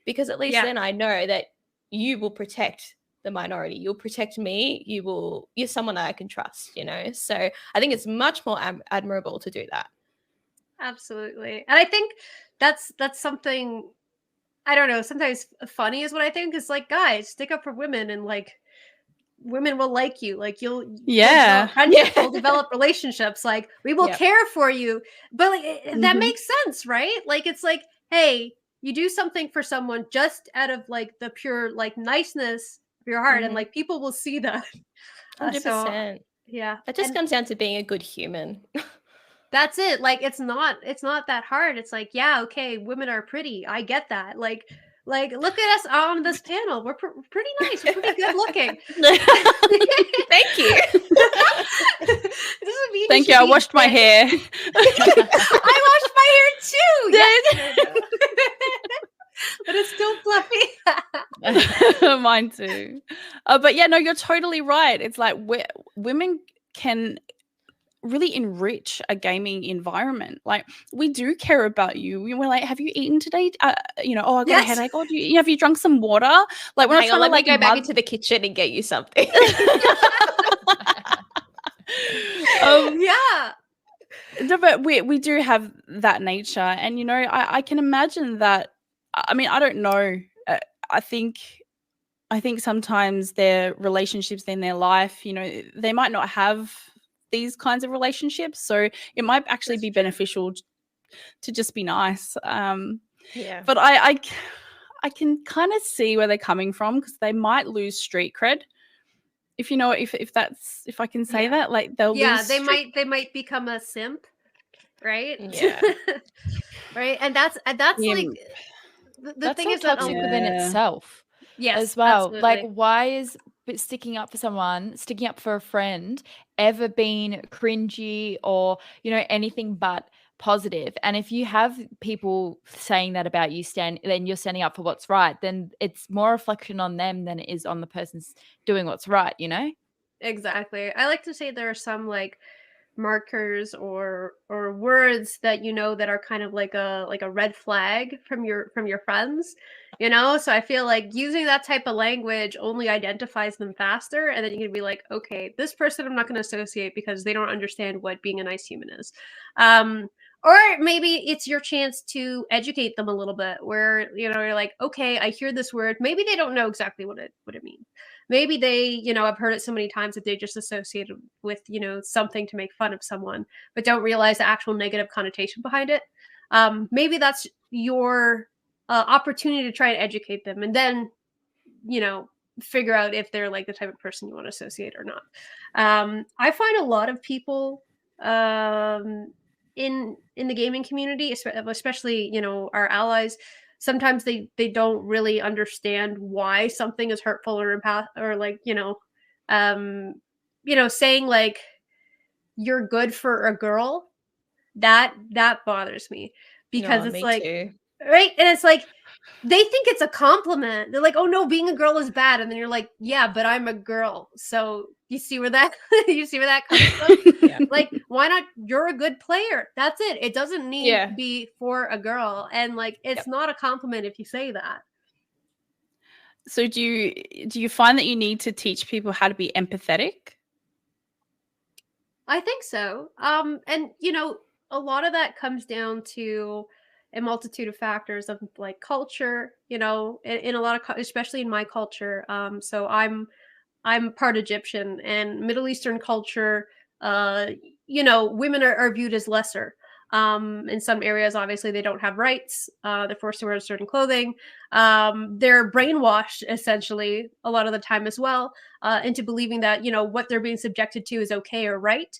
because at least then I know that you will protect the minority. You'll protect me. You're someone that I can trust, you know? So I think it's much more admirable to do that. Absolutely. And I think that's something, I don't know, sometimes funny is what I think. Is like, guys, stick up for women, and like women will like you. Like you'll develop friendships, you'll develop relationships. Like we will care for you. But like that makes sense, right? Like it's like, hey, you do something for someone just out of like the pure like niceness of your heart, and like people will see that. 100%. So, yeah, it just comes down to being a good human. That's it. Like it's not that hard. It's like, yeah, okay, women are pretty. I get that. Like look at us on this panel. We're pretty nice. We're pretty good looking. Thank you. Doesn't mean Thank you. I washed my hair. I washed my hair too. Yes. But it's still fluffy. Mine too. But yeah, no, you're totally right. It's like women can really enrich a gaming environment. Like we do care about you. We were like, have you eaten today? You know, oh, I got a headache. Oh, have you drunk some water? Like we're not trying to let me go back into the kitchen and get you something. Yeah. No, but we do have that nature, and you know, I can imagine that. I mean, I don't know. I think sometimes their relationships in their life, you know, they might not have these kinds of relationships, so it might actually be beneficial to just be nice. But I can kind of see where they're coming from, because they might lose street cred. If you know, if I can say that, like they'll lose they might become a simp, right? Yeah. Right, and that's like the thing is that toxic within itself. Yes, as well. absolutely. Like, why is sticking up for someone, sticking up for a friend, ever been cringy or, you know, anything but positive? And if you have people saying that about you, then you're standing up for what's right, then it's more reflection on them than it is on the person's doing what's right, you know? Exactly. I like to say there are some like markers or words that you know that are kind of like a red flag from your friends, you know. So I feel like using that type of language only identifies them faster, and then you can be like, okay, this person I'm not going to associate because they don't understand what being a nice human is. Or maybe it's your chance to educate them a little bit, where, you know, you're like, okay, I hear this word, maybe they don't know exactly what it means. Maybe they, you know, I've heard it so many times that they just associate it with, you know, something to make fun of someone, but don't realize the actual negative connotation behind it. Maybe that's your opportunity to try and educate them, and then, you know, figure out if they're like the type of person you want to associate or not. I find a lot of people in the gaming community, especially, you know, our allies, sometimes they don't really understand why something is hurtful or like, you know, saying like you're good for a girl, that bothers me, because it's me like too. Right, and it's like they think it's a compliment. They're like, oh no, being a girl is bad, and then you're like, yeah, but I'm a girl. So you see where that comes from? Yeah. Like, why not? You're a good player. That's it. It doesn't need to be for a girl, and like it's not a compliment if you say that. So do you find that you need to teach people how to be empathetic? I think so. And you know, a lot of that comes down to a multitude of factors of like culture, you know, in a lot of, especially in my culture. So I'm part Egyptian, and Middle Eastern culture, you know, women are viewed as lesser. In some areas, obviously, they don't have rights. They're forced to wear certain clothing. They're brainwashed, essentially, a lot of the time as well, into believing that, you know, what they're being subjected to is okay or right.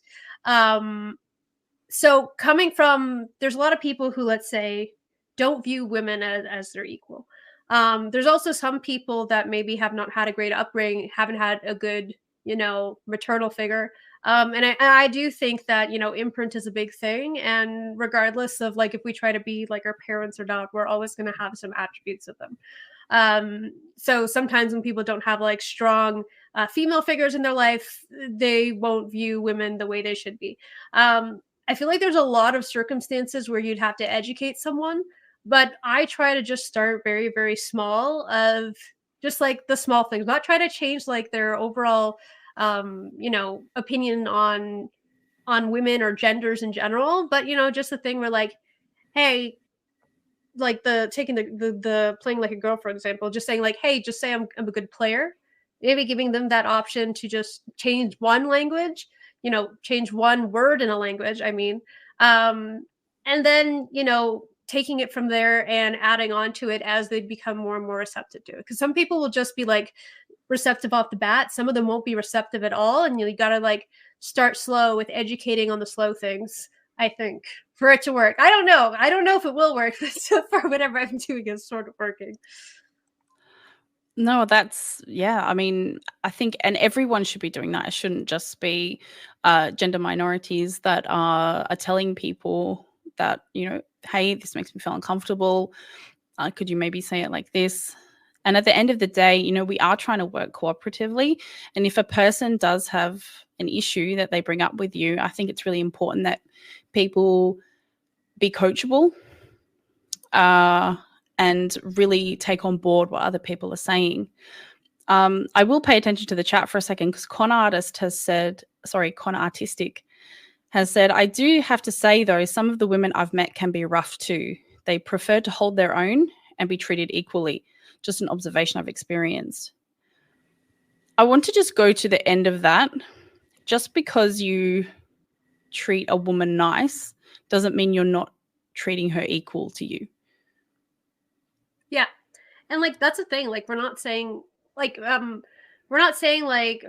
So coming from, there's a lot of people who, let's say, don't view women as their equal. There's also some people that maybe have not had a great upbringing, haven't had a good, you know, maternal figure. And I do think that, you know, imprint is a big thing. And regardless of like if we try to be like our parents or not, we're always going to have some attributes of them. So sometimes when people don't have like strong female figures in their life, they won't view women the way they should be. I feel like there's a lot of circumstances where you'd have to educate someone, but I try to just start very, very small of just like the small things, not try to change like their overall, opinion on women or genders in general, but just the thing where like, hey, like the taking the playing like a girl, for example, just saying like, hey, just say I'm a good player, maybe giving them that option to just change one language, change one word in a language, I mean, and then taking it from there and adding on to it as they become more and more receptive to it, because some people will just be like receptive off the bat, some of them won't be receptive at all, and you gotta like start slow with educating on the slow things, I think, for it to work. I don't know if it will work, but so far whatever I'm doing is sort of working. No, I mean, I think, and everyone should be doing that. It shouldn't just be gender minorities that are telling people that, hey, this makes me feel uncomfortable. Could you maybe say it like this? And at the end of the day, we are trying to work cooperatively. And if a person does have an issue that they bring up with you, I think it's really important that people be coachable and really take on board what other people are saying. I will pay attention to the chat for a second, because Connor Artistic has said, I do have to say, though, some of the women I've met can be rough too. They prefer to hold their own and be treated equally. Just an observation I've experienced. I want to just go to the end of that. Just because you treat a woman nice doesn't mean you're not treating her equal to you. Yeah. And like that's the thing, like we're not saying like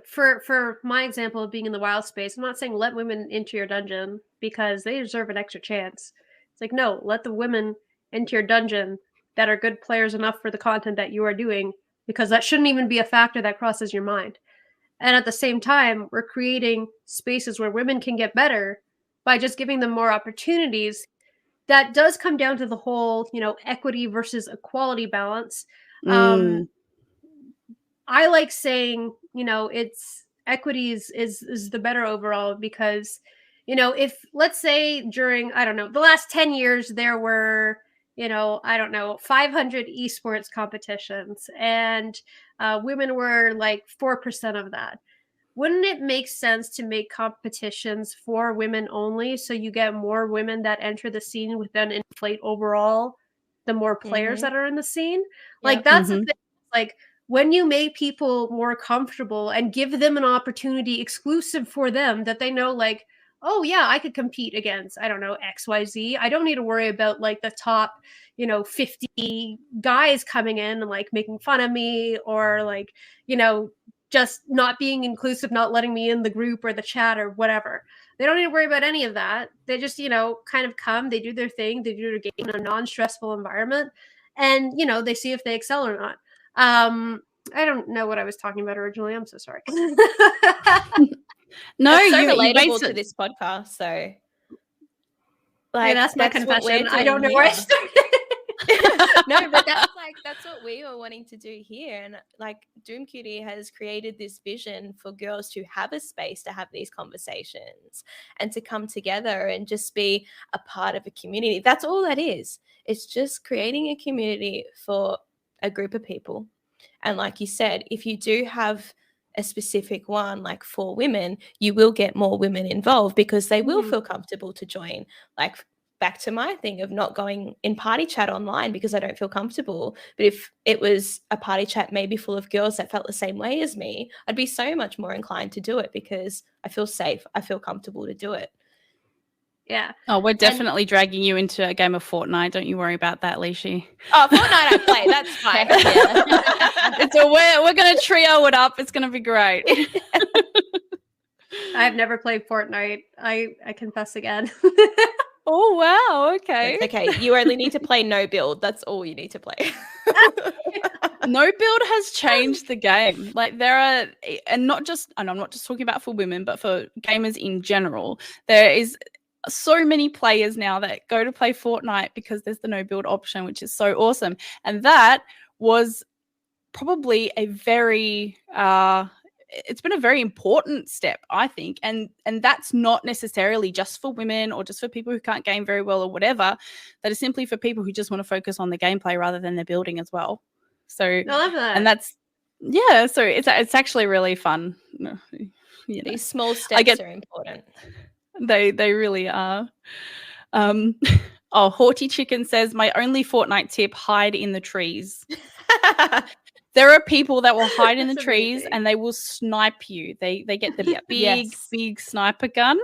for my example of being in the wild space, I'm not saying let women into your dungeon because they deserve an extra chance. It's like, no, let the women into your dungeon that are good players enough for the content that you are doing, because that shouldn't even be a factor that crosses your mind. And at the same time, we're creating spaces where women can get better by just giving them more opportunities. That does come down to the whole, equity versus equality balance. I like saying, it's equity is the better overall, because, if let's say during, I don't know, the last 10 years, there were, 500 esports competitions, and women were like 4% of that. Wouldn't it make sense to make competitions for women only, so you get more women that enter the scene, with then inflate overall the more players that are in the scene? Like that's the thing. Like when you make people more comfortable and give them an opportunity exclusive for them, that they know like, oh yeah, I could compete against, I don't know, XYZ. I don't need to worry about like the top, 50 guys coming in and like making fun of me, or like, just not being inclusive, not letting me in the group or the chat or whatever. They don't need to worry about any of that. They just, kind of come, they do their thing, they do their game in a non-stressful environment, and, they see if they excel or not. I don't know what I was talking about originally. I'm so sorry. No, it's so relatable to this podcast. So, like, that's my confession. I don't know where I started. No, but that's what we were wanting to do here. And like Doomcutie has created this vision for girls to have a space to have these conversations and to come together and just be a part of a community. That's all that is. It's just creating a community for a group of people. And like you said, if you do have a specific one, like for women, you will get more women involved because they will feel comfortable to join. Like back to my thing of not going in party chat online because I don't feel comfortable. But if it was a party chat maybe full of girls that felt the same way as me, I'd be so much more inclined to do it because I feel safe. I feel comfortable to do it. Yeah. Oh, we're definitely dragging you into a game of Fortnite. Don't you worry about that, Liessshy. Oh, Fortnite I play. That's fine. We're going to trio it up. It's going to be great. I've never played Fortnite. I confess again. Oh, wow. Okay. It's okay. You only need to play no build. That's all you need to play. No build has changed the game. Like there are, and I'm not just talking about for women, but for gamers in general, there is so many players now that go to play Fortnite because there's the no build option, which is so awesome. And that was probably a very it's been a very important step, I think, and that's not necessarily just for women or just for people who can't game very well or whatever. That is simply for people who just want to focus on the gameplay rather than their building as well. So I love that. And that's so it's actually really fun. These small steps are important. They really are. Haughty Chicken says, my only Fortnite tip: hide in the trees. There are people that will hide in the trees and they will snipe you. They get the big sniper gun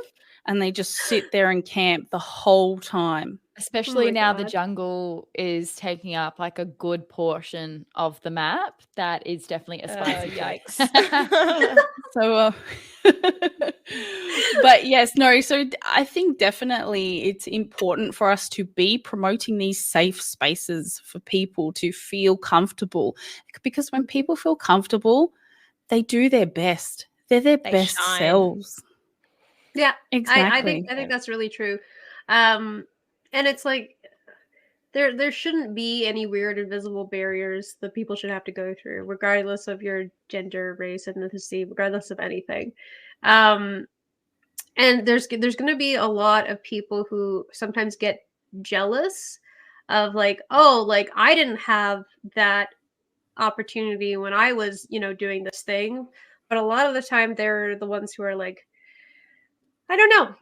and they just sit there and camp the whole time. Especially now the jungle is taking up like a good portion of the map. That is definitely a spicy yikes. So, but yes, no. So I think definitely it's important for us to be promoting these safe spaces for people to feel comfortable, because when people feel comfortable, they do their best. They're their best selves. Yeah, exactly. I think that's really true. And it's like there shouldn't be any weird invisible barriers that people should have to go through, regardless of your gender, race, ethnicity, regardless of anything. And there's going to be a lot of people who sometimes get jealous of like, oh, like I didn't have that opportunity when I was, doing this thing. But a lot of the time they're the ones who are like, I don't know,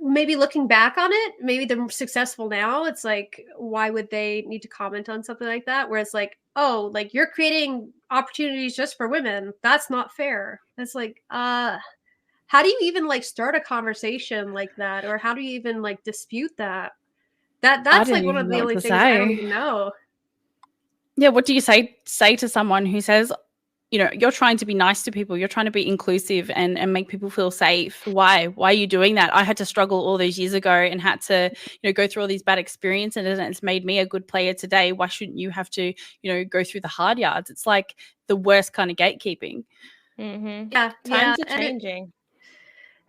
maybe looking back on it, maybe they're successful now. It's like, why would they need to comment on something like that? Where it's like, oh, like you're creating opportunities just for women. That's not fair. It's like, how do you even like start a conversation like that? Or how do you even like dispute that? That's like one of the only things I don't even know. Yeah, what do you say to someone who says, you're trying to be nice to people, you're trying to be inclusive and make people feel safe. Why are you doing that? I had to struggle all those years ago and had to, go through all these bad experiences, and it's made me a good player today. Why shouldn't you have to, go through the hard yards? It's like the worst kind of gatekeeping. Mm-hmm. Yeah. Times are changing.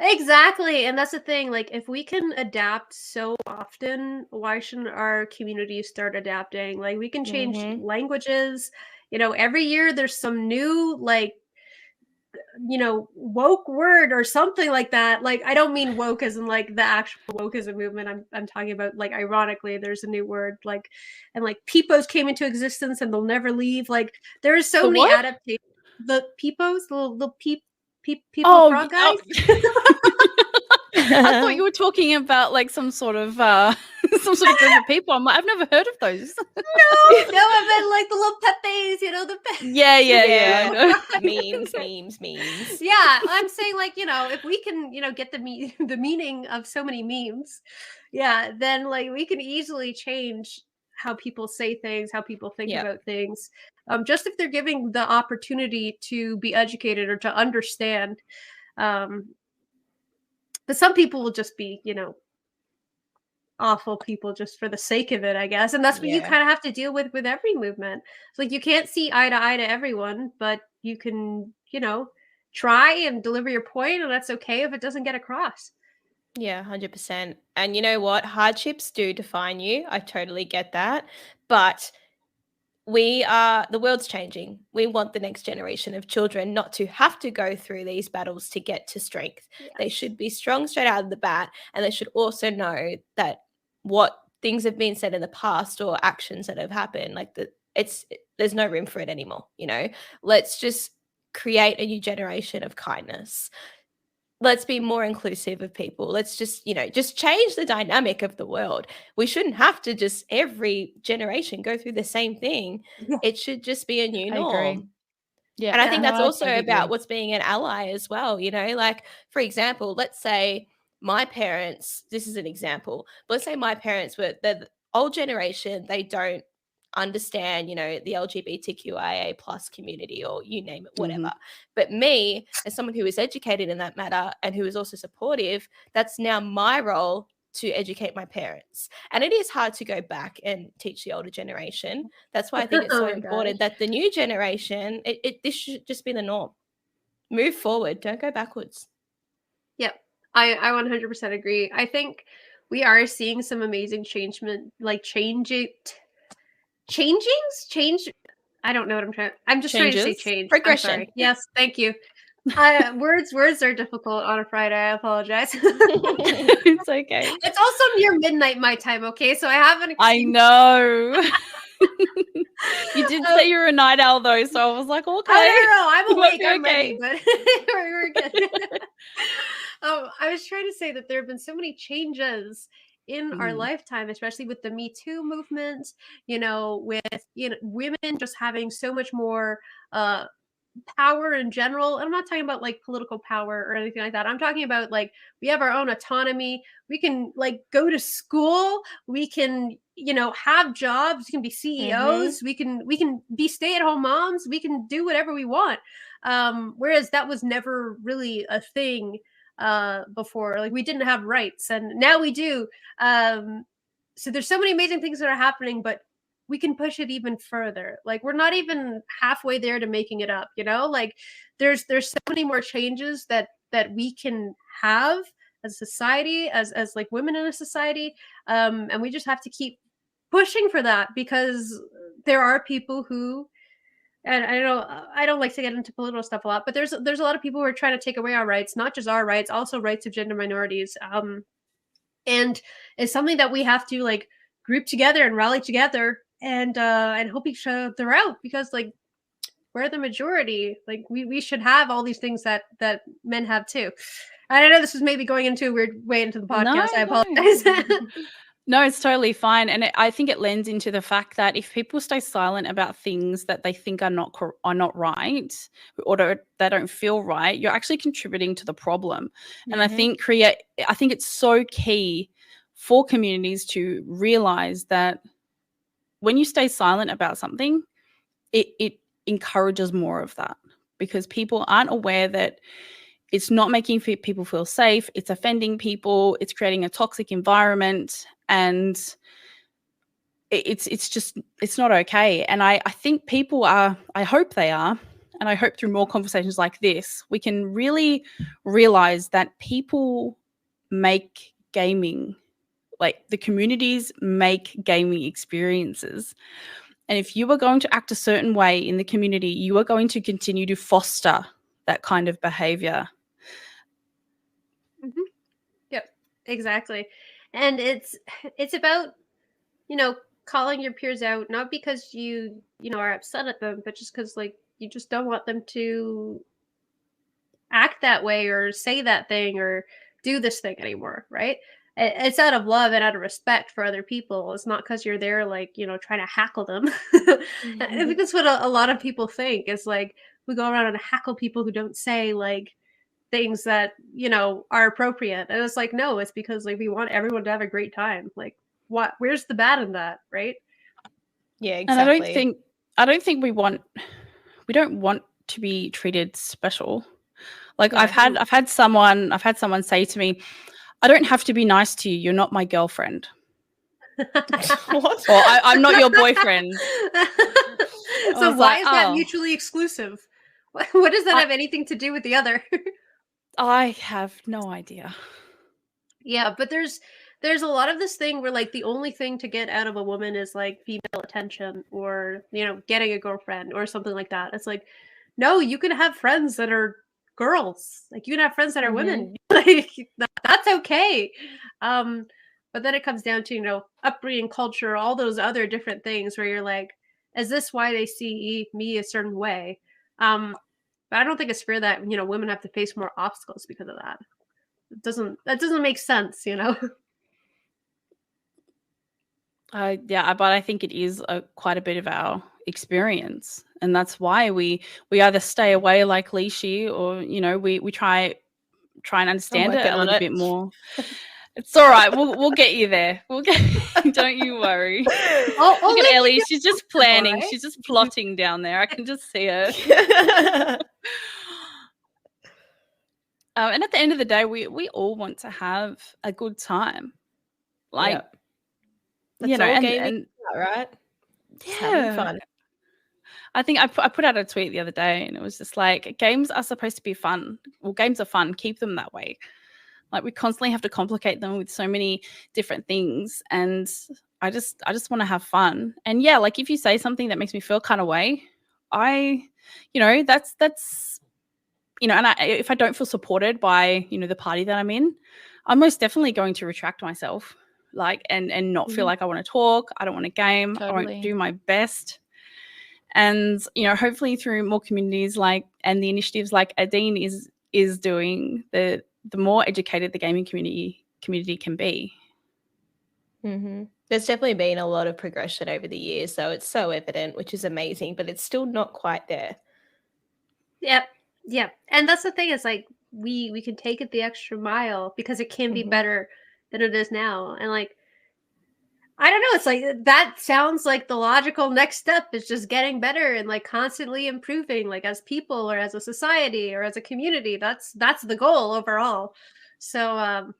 Exactly. And that's the thing. Like, if we can adapt so often, why shouldn't our communities start adapting? Like, we can change languages. Every year there's some new, like, woke word or something like that. Like, I don't mean woke as in like the actual wokeism movement. I'm talking about, like, ironically, there's a new word, like, and like peepos came into existence and they'll never leave. Like, there are so many adaptations. The peepos, the little people frog guys. I thought you were talking about like some sort of group of people. I'm like, I've never heard of those. No, I meant like the little pepes, Yeah. memes. Yeah, I'm saying like, if we can, get the meaning of so many memes, then like we can easily change how people say things, how people think about things. Just if they're giving the opportunity to be educated or to understand. But some people will just be, awful people just for the sake of it, I guess. And that's what you kind of have to deal with every movement. It's like you can't see eye to eye to everyone, but you can, try and deliver your point, and that's okay if it doesn't get across. Yeah, 100%. And you know what? Hardships do define you. I totally get that. But the world's changing. We want the next generation of children not to have to go through these battles to get to strength. Yes. They should be strong straight out of the bat, and they should also know that what things have been said in the past or actions that have happened, like there's no room for it anymore. Let's just create a new generation of kindness. Let's be more inclusive of people. Let's just change the dynamic of the world. We shouldn't have to just every generation go through the same thing. It should just be a new norm. I agree. Yeah. And I think that's also about what's being an ally as well. Like, for example, let's say my parents, this is an example, but let's say my parents were the old generation, they don't understand, the LGBTQIA plus community, or you name it, whatever. But me, as someone who is educated in that matter and who is also supportive, that's now my role to educate my parents. And it is hard to go back and teach the older generation. That's why I think it's so important that the new generation, this should just be the norm. Move forward, don't go backwards. Yep. I 100% agree. I think we are seeing some amazing change I don't know what I'm just trying to say Changes? change. Progression. I'm sorry. Yes, thank you. Words are difficult on a Friday. I apologize. It's okay. It's also near midnight my time, okay? So I have an I excuse. know. You did say you're a night owl though, so I was like, okay. Oh, no, I'm You might awake. be I'm okay. ready, but we're good. I was trying to say that there have been so many changes in our lifetime, especially with the Me Too movement, with women just having so much more power in general. I'm not talking about like political power or anything like that. I'm talking about like we have our own autonomy. We can like go to school. We can, have jobs. We can be CEOs. We can be stay-at-home moms. We can do whatever we want. Whereas that was never really a thing before. Like we didn't have rights, and now we do. So there's so many amazing things that are happening, but we can push it even further. Like we're not even halfway there to making it up, like there's so many more changes that we can have as a society, as like women in a society. And we just have to keep pushing for that, because there are people who, and I don't like to get into political stuff a lot, but there's a lot of people who are trying to take away our rights, not just our rights, also rights of gender minorities. And it's something that we have to like group together and rally together and help each other out, because like we're the majority. Like we should have all these things that men have too. And I know this was maybe going into a weird way into the podcast. I apologize. No, it's totally fine. And I think it lends into the fact that if people stay silent about things that they think are not right, or they don't feel right, you're actually contributing to the problem. And I think it's so key for communities to realize that when you stay silent about something, it encourages more of that, because people aren't aware that it's not making people feel safe. It's offending people. It's creating a toxic environment, and it's not okay. And I think people are, I hope they are, and I hope through more conversations like this, we can really realize that people make gaming, like the communities make gaming experiences. And if you are going to act a certain way in the community, you are going to continue to foster that kind of behavior. Yep, exactly. And it's about, calling your peers out, not because you are upset at them, but just because like you just don't want them to act that way or say that thing or do this thing anymore, right? It's out of love and out of respect for other people. It's not because you're there like, trying to hackle them. I think that's what a lot of people think. It's like we go around and hackle people who don't say like things that, are appropriate. And it's like, no, it's because like we want everyone to have a great time. Like where's the bad in that, right? Yeah, And exactly. I don't think we don't want to be treated special. Like I've had someone say to me, I don't have to be nice to you. You're not my girlfriend. What? Or I'm not your boyfriend. So why is that mutually exclusive? What does that have anything to do with the other? I have no idea. Yeah, but there's a lot of this thing where like the only thing to get out of a woman is like female attention, or getting a girlfriend or something like that. It's like, no, you can have friends that are girls. Like you can have friends that are women. Like that's okay. But then it comes down to upbringing, culture, all those other different things where you're like, is this why they see me a certain way? But I don't think it's fair that women have to face more obstacles because of that. That doesn't make sense, Yeah, but I think it is quite a bit of our experience, and that's why we either stay away like Liessshy, or we try and understand it a little bit more. It's all right. We'll get you there. Don't you worry. Look at Ellie. She's just planning. Right? She's just plotting down there. I can just see her. And at the end of the day, we all want to have a good time. Like, that's all gaming, right? Just having fun. I think I put out a tweet the other day, and it was just like, games are supposed to be fun. Well, games are fun. Keep them that way. Like we constantly have to complicate them with so many different things. And I just want to have fun. And yeah, like if you say something that makes me feel kind of way, that's and if I don't feel supported by, the party that I'm in, I'm most definitely going to retract myself, like, and not feel like I want to talk. I don't want to game. I Totally. won't do my best. And, hopefully through more communities and the initiatives like Adeen is doing, the more educated the gaming community can be. Mm-hmm. There's definitely been a lot of progression over the years, so it's so evident, which is amazing, but it's still not quite there. Yep. And that's the thing, is like we can take it the extra mile because it can be better than it is now. And like, I don't know, it's like that sounds like the logical next step is just getting better and like constantly improving, like as people or as a society or as a community. That's the goal overall. So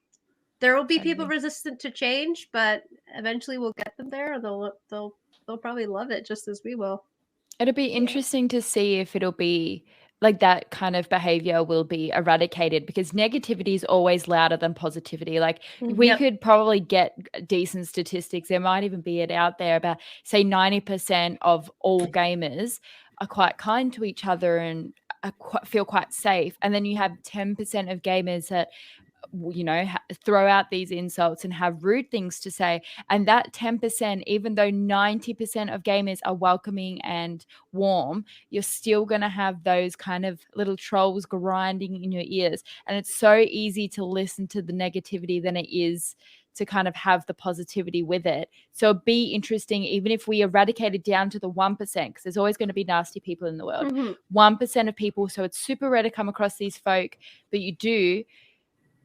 there will be people resistant to change, but eventually we'll get them there, and they'll probably love it just as we will. It'll be interesting to see if it'll be like that kind of behavior will be eradicated, because negativity is always louder than positivity. Like we could probably get decent statistics. There might even be it out there about, say, 90% of all gamers are quite kind to each other and feel quite safe. And then you have 10% of gamers that throw out these insults and have rude things to say. And that 10%, even though 90% of gamers are welcoming and warm, you're still going to have those kind of little trolls grinding in your ears. And it's so easy to listen to the negativity than it is to kind of have the positivity with it. So it'd be interesting, even if we eradicate it down to the 1%, because there's always going to be nasty people in the world. 1% of people. So it's super rare to come across these folk, but you do,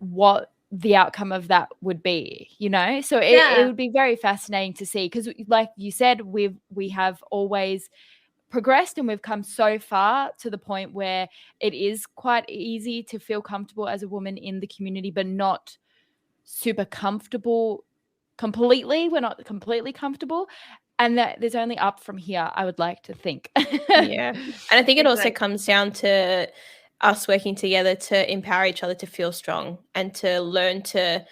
what the outcome of that would be, so it would be very fascinating to see, because like you said, we have always progressed and we've come so far to the point where it is quite easy to feel comfortable as a woman in the community, but not super comfortable completely. We're not completely comfortable, and that there's only up from here, I would like to think. Yeah. And I think it also comes down to us working together to empower each other to feel strong and to learn to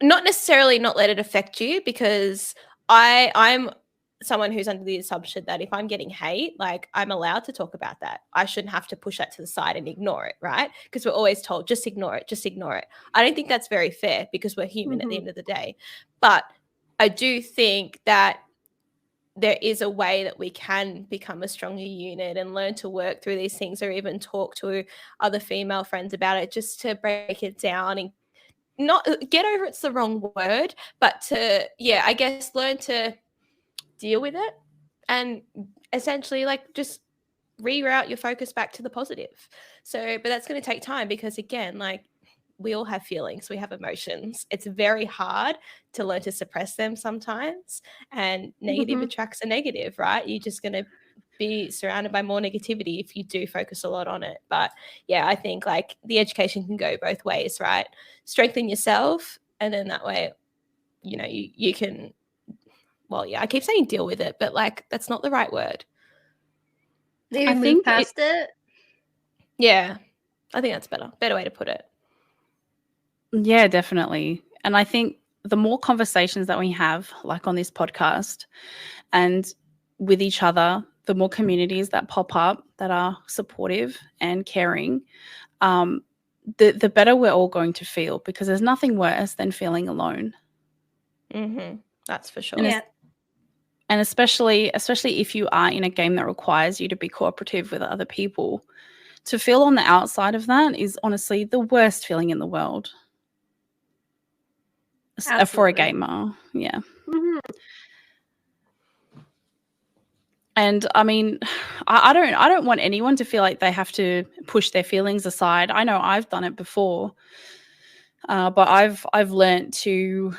not necessarily not let it affect you, because I'm someone who's under the assumption that if I'm getting hate, like, I'm allowed to talk about that. I shouldn't have to push that to the side and ignore it, right? Because we're always told, just ignore it, just ignore it. I don't think that's very fair, because we're human at the end of the day. But I do think that there is a way that we can become a stronger unit and learn to work through these things, or even talk to other female friends about it, just to break it down and not get over it's the wrong word, but to, I guess, learn to deal with it and essentially like just reroute your focus back to the positive. So, but that's going to take time, because again, like, we all have feelings, we have emotions. It's very hard to learn to suppress them sometimes, and negative attracts a negative, right? You're just going to be surrounded by more negativity if you do focus a lot on it. But yeah, I think like the education can go both ways, right? Strengthen yourself, and then that way, you can, I keep saying deal with it, but like, that's not the right word. Maybe move past it. Yeah, I think that's better way to put it. Yeah, definitely. And I think the more conversations that we have, like on this podcast and with each other, the more communities that pop up that are supportive and caring, the better we're all going to feel, because there's nothing worse than feeling alone. That's for sure. And especially if you are in a game that requires you to be cooperative with other people, to feel on the outside of that is honestly the worst feeling in the world. Absolutely. For a gamer. Yeah. And I mean, I don't want anyone to feel like they have to push their feelings aside. I know I've done it before, but I've learned to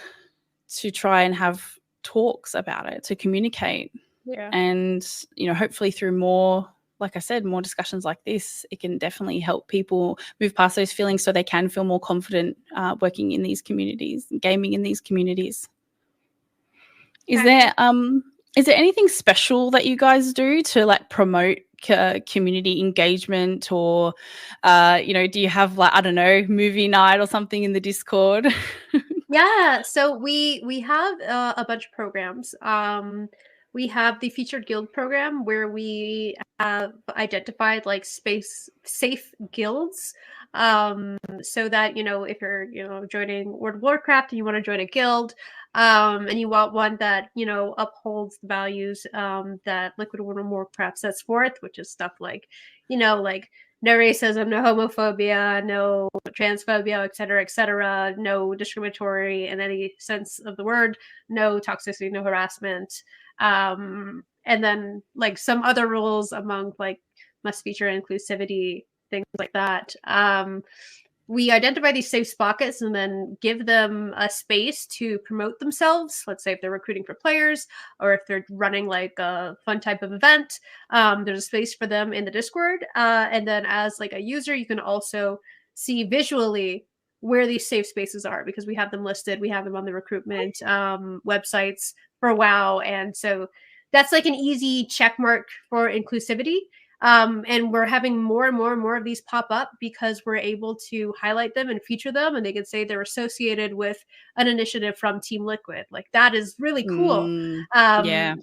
try and have talks about it, to communicate. Yeah. And hopefully through more, like I said, more discussions like this, it can definitely help people move past those feelings, so they can feel more confident working in these communities, gaming in these communities. Is there anything special that you guys do to like promote community engagement, or do you have like, I don't know, movie night or something in the Discord? Yeah, so we have a bunch of programs. We have the featured guild program where we have identified like safe guilds, so that if you're joining World of Warcraft and you want to join a guild, and you want one that upholds the values that Liquid World of Warcraft sets forth, which is stuff like like no racism, no homophobia, no transphobia, et cetera, no discriminatory in any sense of the word, no toxicity, no harassment, and then like some other rules among like must feature inclusivity, things like that. We identify these safe pockets and then give them a space to promote themselves. Let's say if they're recruiting for players or if they're running like a fun type of event, there's a space for them in the Discord. And then as like a user, you can also see visually where these safe spaces are because we have them listed. We have them on the recruitment websites for WoW. And so that's like an easy check mark for inclusivity. And we're having more and more and more of these pop up because we're able to highlight them and feature them, and they can say they're associated with an initiative from Team Liquid. Like that is really cool. Yeah.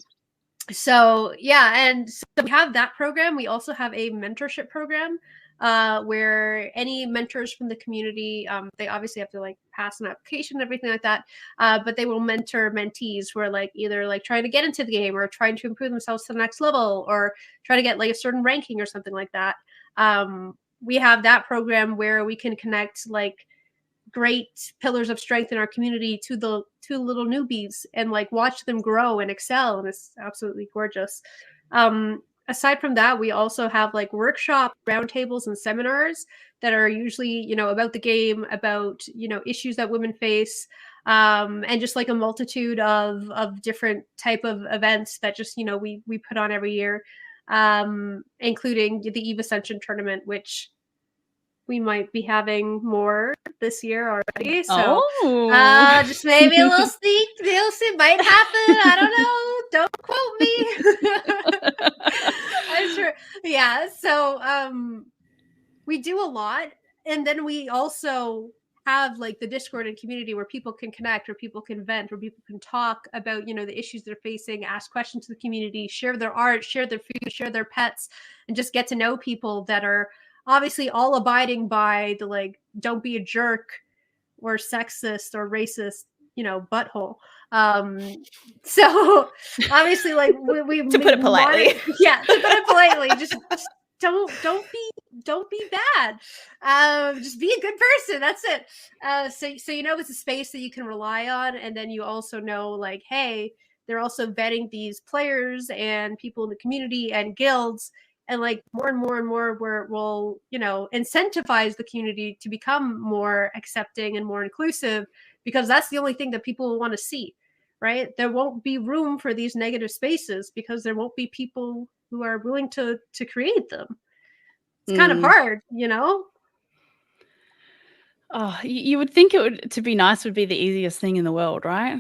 So yeah, and so we have that program. We also have a mentorship program where any mentors from the community, they obviously have to like pass an application and everything like that, but they will mentor mentees who are like either like trying to get into the game or trying to improve themselves to the next level or try to get like a certain ranking or something like that. We have that program where we can connect like great pillars of strength in our community to the little newbies and like watch them grow and excel, and it's absolutely gorgeous. Aside from that, we also have like workshop roundtables and seminars that are usually about the game, about issues that women face, and just like a multitude of different type of events that just we put on every year, including the Eve Ascension tournament, which we might be having more this year already. So just maybe a little sneak. It might happen. I don't know. Don't quote me. I'm sure. Yeah. So we do a lot. And then we also have like the Discord and community where people can connect, where people can vent, where people can talk about, the issues they're facing, ask questions to the community, share their art, share their food, share their pets, and just get to know people that are obviously all abiding by the like don't be a jerk or sexist or racist butthole. So obviously like we to put it politely. to put it politely, just don't be bad. Just be a good person. That's it. So it's a space that you can rely on, and then you also know like, hey, they're also vetting these players and people in the community and guilds. And like more and more and more we'll incentivize the community to become more accepting and more inclusive, because that's the only thing that people want to see, right? There won't be room for these negative spaces because there won't be people who are willing to create them. It's kind of hard, Oh, you would think to be nice would be the easiest thing in the world, right?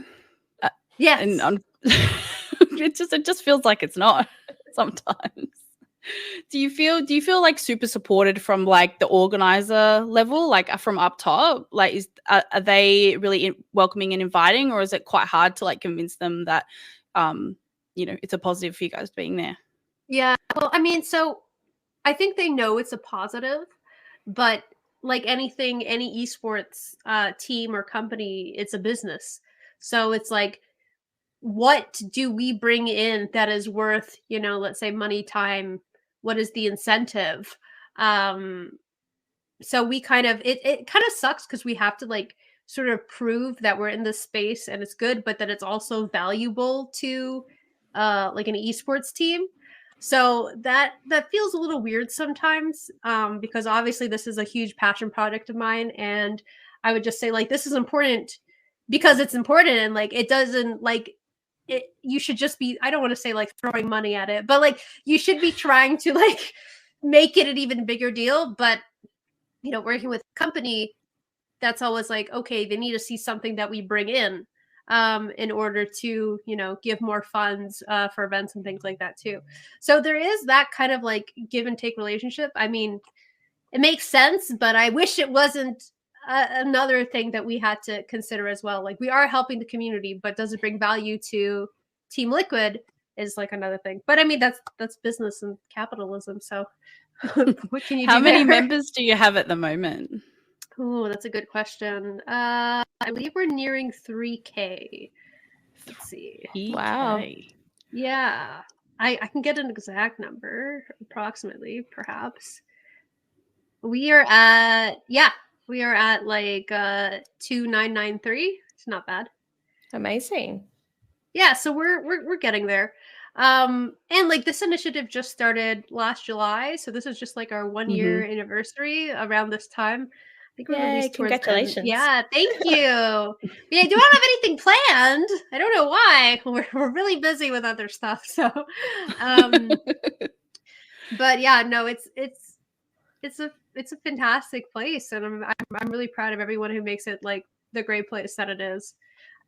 Yes. And it just feels like it's not sometimes. Do you feel like super supported from like the organizer level, like from up top? Like, are they really welcoming and inviting, or is it quite hard to like convince them that, it's a positive for you guys being there? Yeah, well, I mean, so I think they know it's a positive, but like anything, any esports team or company, it's a business. So it's like, what do we bring in that is worth, let's say money, time? What is the incentive? So we kind of, it kind of sucks because we have to like sort of prove that we're in this space and it's good, but that it's also valuable to like an esports team. So that feels a little weird sometimes, because obviously this is a huge passion project of mine, and I would just say like this is important because it's important, and like it doesn't like it. You should just be, I don't want to say like throwing money at it, but like you should be trying to like make it an even bigger deal. But working with a company, that's always like, okay, they need to see something that we bring in. in order to, you know, give more funds for events and things like that too. So there is that kind of like give and take relationship. I mean, it makes sense, but I wish it wasn't another thing that we had to consider as well. Like, we are helping the community, but does it bring value to Team Liquid is like another thing. But I mean, that's business and capitalism. So what can you do? How many members do you have at the moment? Oh, that's a good question. I believe we're nearing 3K. Let's see. Wow. Yeah. I can get an exact number, approximately, perhaps. We are at like 2993. It's not bad. Amazing. Yeah, so we're getting there. And like this initiative just started last July, so this is just like our 1 year anniversary around this time. I think we're released towards congratulations. Yeah, thank you. Yeah, I don't have anything planned. I don't know why. We're really busy with other stuff. So but yeah, no, it's a fantastic place, and I'm really proud of everyone who makes it like the great place that it is.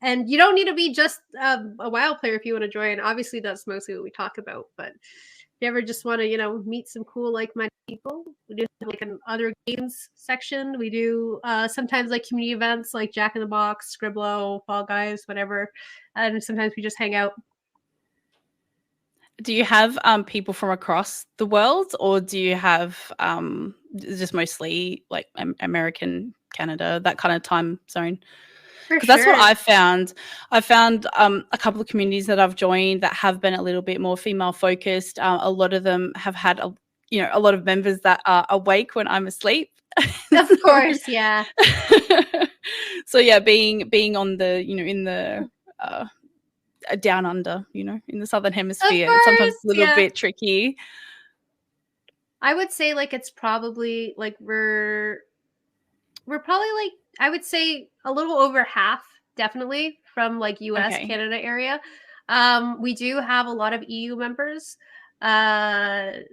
And you don't need to be just a WoW player if you want to join. Obviously, that's mostly what we talk about. But if you ever just want to, you know, meet some cool like-minded people, we do have, like an other games section. We do sometimes like community events like Jack in the Box, Scribblo, Fall Guys, whatever. And sometimes we just hang out. Do you have people from across the world, or do you have just mostly like American, Canada, that kind of time zone? Because that's what I found. I found a couple of communities that I've joined that have been a little bit more female focused. A lot of them have had a lot of members that are awake when I'm asleep. Of course, yeah. So yeah, being on the in the down under, in the southern hemisphere, it's sometimes a little bit tricky. I would say like it's probably like we're probably like, I would say a little over half, definitely, from like US, Canada area. We do have a lot of EU members. And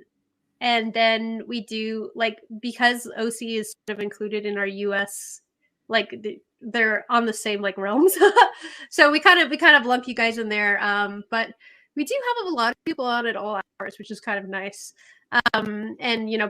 then we do like, because OC is sort of included in our US, like they're on the same like realms. So we kind of lump you guys in there. But we do have a lot of people on at all hours, which is kind of nice. And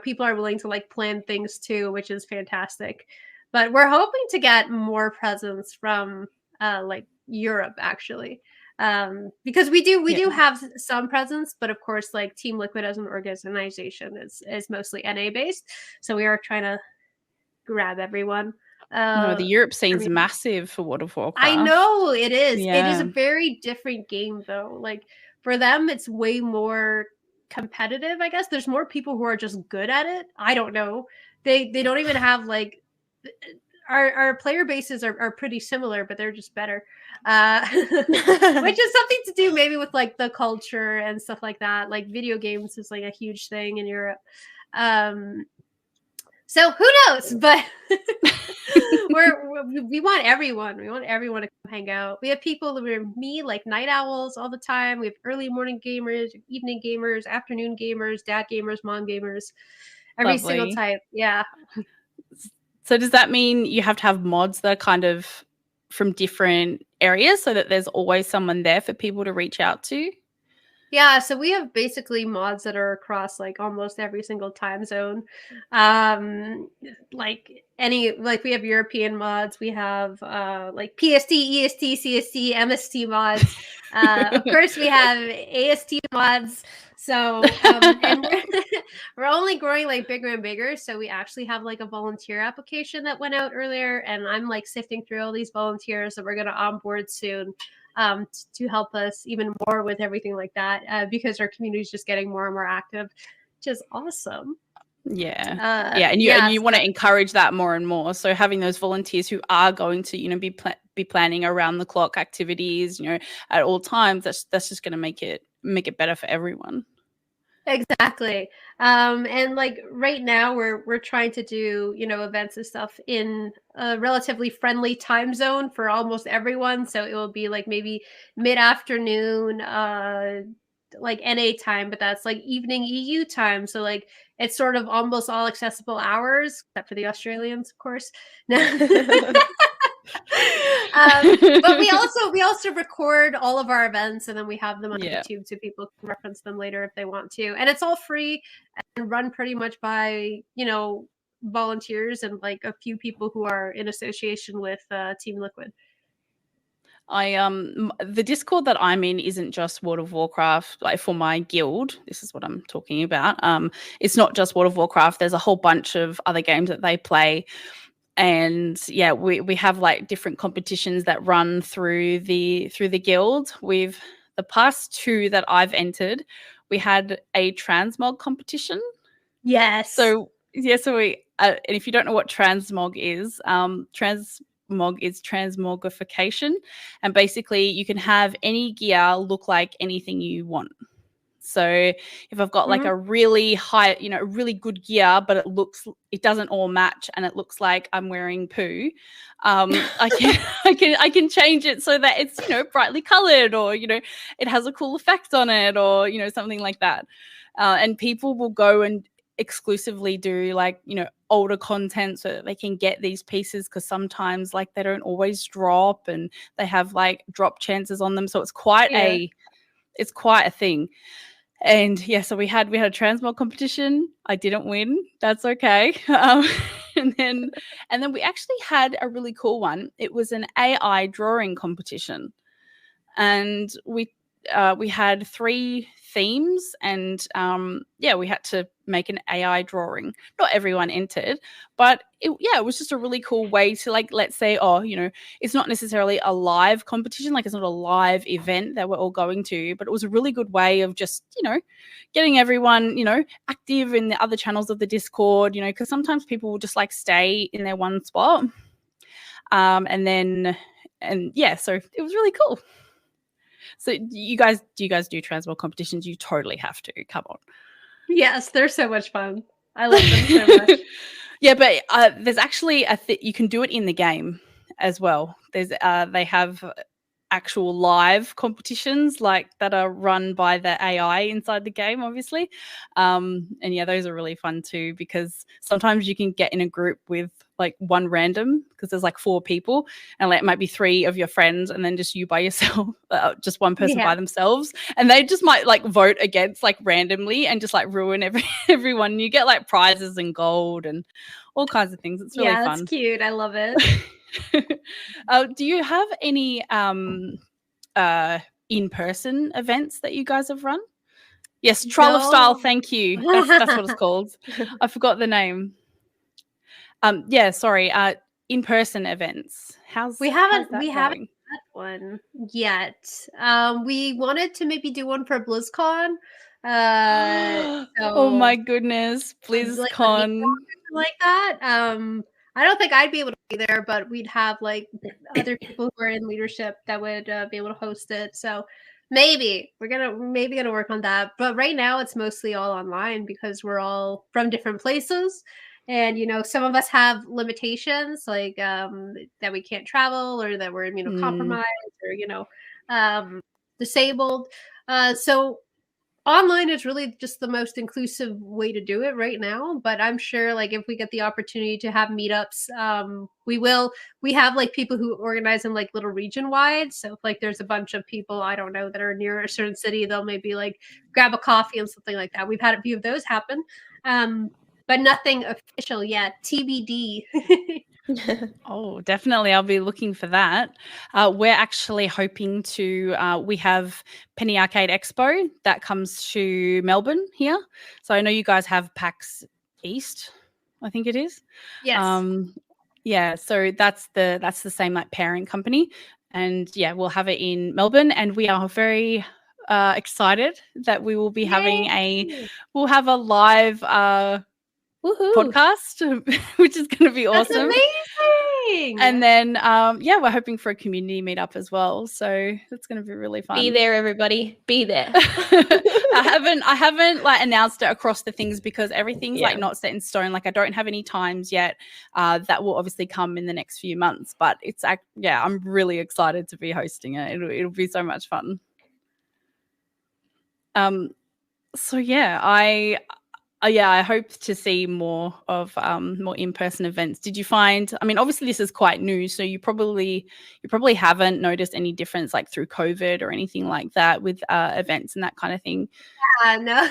people are willing to like plan things too, which is fantastic. But we're hoping to get more presence from like Europe, actually, because we do have some presence, but of course, like Team Liquid as an organization is mostly NA based, so we are trying to grab everyone. No, the Europe scene's massive for World of Warcraft. I know it is. Yeah. It is a very different game, though. Like for them, it's way more competitive. I guess there's more people who are just good at it. I don't know. They don't even have like. Our player bases are pretty similar, but they're just better, which is something to do maybe with like the culture and stuff like that. Like video games is like a huge thing in Europe. So who knows? But we want everyone. We want everyone to come hang out. We have people that are like night owls all the time. We have early morning gamers, evening gamers, afternoon gamers, dad gamers, mom gamers, every single type. Yeah. So does that mean you have to have mods that are kind of from different areas so that there's always someone there for people to reach out to? Yeah, so we have basically mods that are across like almost every single time zone. Like we have European mods, we have like PST, EST, CST, MST mods. Of course, we have AST mods. So and we're only growing like bigger and bigger. So we actually have like a volunteer application that went out earlier, and I'm like sifting through all these volunteers that we're going to onboard soon. To help us even more with everything like that, because our community is just getting more and more active, which is awesome. Yeah, and you want to encourage that more and more. So having those volunteers who are going to be planning around the clock activities, at all times, that's just going to make it better for everyone. Exactly. And like right now we're trying to do, events and stuff in a relatively friendly time zone for almost everyone. So it will be like maybe mid-afternoon, like NA time, but that's like evening EU time. So like it's sort of almost all accessible hours, except for the Australians, of course. But we also record all of our events, and then we have them on YouTube so people can reference them later if they want to. And it's all free and run pretty much by, you know, volunteers and like a few people who are in association with Team Liquid. The Discord that I'm in isn't just World of Warcraft. Like for my guild, this is what I'm talking about. It's not just World of Warcraft. There's a whole bunch of other games that they play. And yeah, we have like different competitions that run through the guild. We've the past 2 that I've entered, we had a transmog competition. Yes. So we and if you don't know what transmog is transmogrification, and basically you can have any gear look like anything you want. So if I've got like a really high, you know, really good gear, but it doesn't all match and it looks like I'm wearing poo, I can change it so that it's, you know, brightly colored, or, you know, it has a cool effect on it, or, you know, something like that. And people will go and exclusively do like, you know, older content so that they can get these pieces, because sometimes like they don't always drop and they have like drop chances on them. So it's quite a thing. And yeah, so we had a transmog competition. I didn't win. That's okay. And then we actually had a really cool one. It was an AI drawing competition, and we had 3 themes, and we had to make an AI drawing. Not everyone entered, but it was just a really cool way to, like, let's say, you know, it's not necessarily a live competition, like it's not a live event that we're all going to, but it was a really good way of just, you know, getting everyone, you know, active in the other channels of the Discord, you know, because sometimes people will just like stay in their one spot. So it was really cool. So do you guys do transmog competitions? You totally have to. Come on. Yes, they're so much fun. I love them so much. Yeah, but there's actually you can do it in the game as well. There's they have actual live competitions like that are run by the AI inside the game, obviously. And yeah, those are really fun too, because sometimes you can get in a group with like one random, because there's like 4 people, and like it might be 3 of your friends and then just you by yourself, just one person by themselves, and they just might like vote against like randomly and just like ruin everyone. You get like prizes and gold and all kinds of things. It's really fun. That's cute. I love it. Do you have any in-person events that you guys have run? Yes, Troll of Style. Thank you. That's what it's called. I forgot the name. In-person events. We haven't had one yet. We wanted to maybe do one for BlizzCon. Oh my goodness, BlizzCon. Like that. I don't think I'd be able to be there, but we'd have like other people who are in leadership that would be able to host it. So maybe we're gonna work on that. But right now it's mostly all online because we're all from different places. And, you know, some of us have limitations like that we can't travel, or that we're immunocompromised, or, you know, disabled. So online is really just the most inclusive way to do it right now. But I'm sure like if we get the opportunity to have meetups, we will. We have like people who organize them like little region wide. So if like there's a bunch of people, I don't know, that are near a certain city, they'll maybe like grab a coffee and something like that. We've had a few of those happen. But nothing official yet. TBD. Oh, definitely. I'll be looking for that. We're actually hoping to, we have Penny Arcade Expo that comes to Melbourne here. So I know you guys have PAX East, I think it is. Yes. Yeah, so that's the same like parent company. And yeah, we'll have it in Melbourne, and we are very excited that we will be we'll have a live podcast, which is going to be awesome. That's amazing. And then we're hoping for a community meetup as well, so that's going to be really fun. Be there, everybody. Be there. I haven't like announced it across the things because everything's like not set in stone. Like I don't have any times yet. That will obviously come in the next few months, but it's I'm really excited to be hosting it. It'll be so much fun. So yeah, yeah, I hope to see more of more in-person events. Did you find? I mean, obviously this is quite new, so you probably haven't noticed any difference like through COVID or anything like that with events and that kind of thing. No.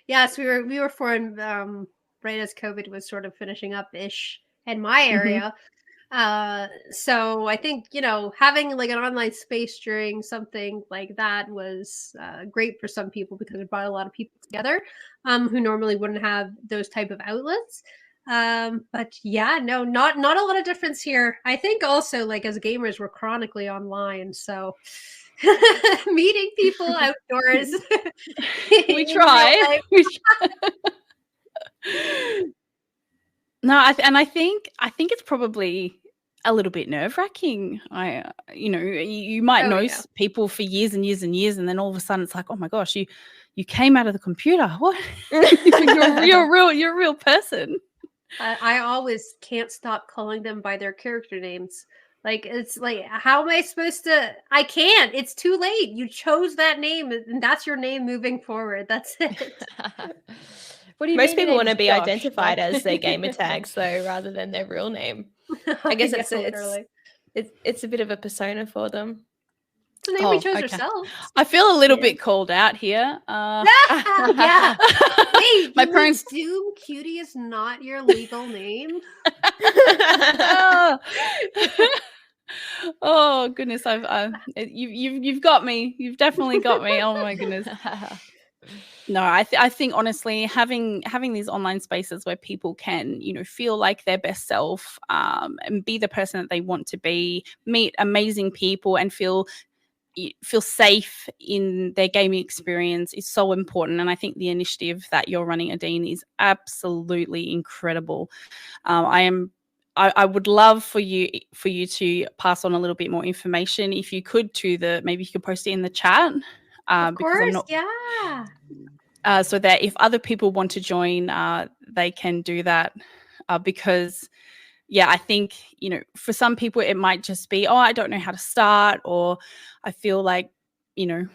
Yes, we were formed right as COVID was sort of finishing up ish in my area. So I think, having like an online space during something like that was great for some people because it brought a lot of people together who normally wouldn't have those type of outlets. But yeah, no, not a lot of difference here. I think also like as gamers, we're chronically online, so meeting people outdoors. We try. No, I think it's probably a little bit nerve-wracking. You might know people for years and years and years, and then all of a sudden it's like, oh my gosh, you came out of the computer. What? you're a real person. I always can't stop calling them by their character names. Like, it's like, how am I supposed to? I can't. It's too late. You chose that name, and that's your name moving forward. That's it. What do you Most people want to be identified as their gamer tags, though, rather than their real name. I guess it's a bit of a persona for them. It's the name we chose ourselves. I feel a little bit called out here. Yeah. Wait, my parents. Doomcutie is not your legal name. Oh goodness, you've got me. You've definitely got me. Oh my goodness. No, I think honestly, having these online spaces where people can, feel like their best self, and be the person that they want to be, meet amazing people, and feel safe in their gaming experience is so important. And I think the initiative that you're running, Adeen, is absolutely incredible. I would love for you to pass on a little bit more information, if you could, maybe you could post it in the chat. Of course, so that if other people want to join, they can do that. Because, I think, for some people it might just be, I don't know how to start, or I feel like, a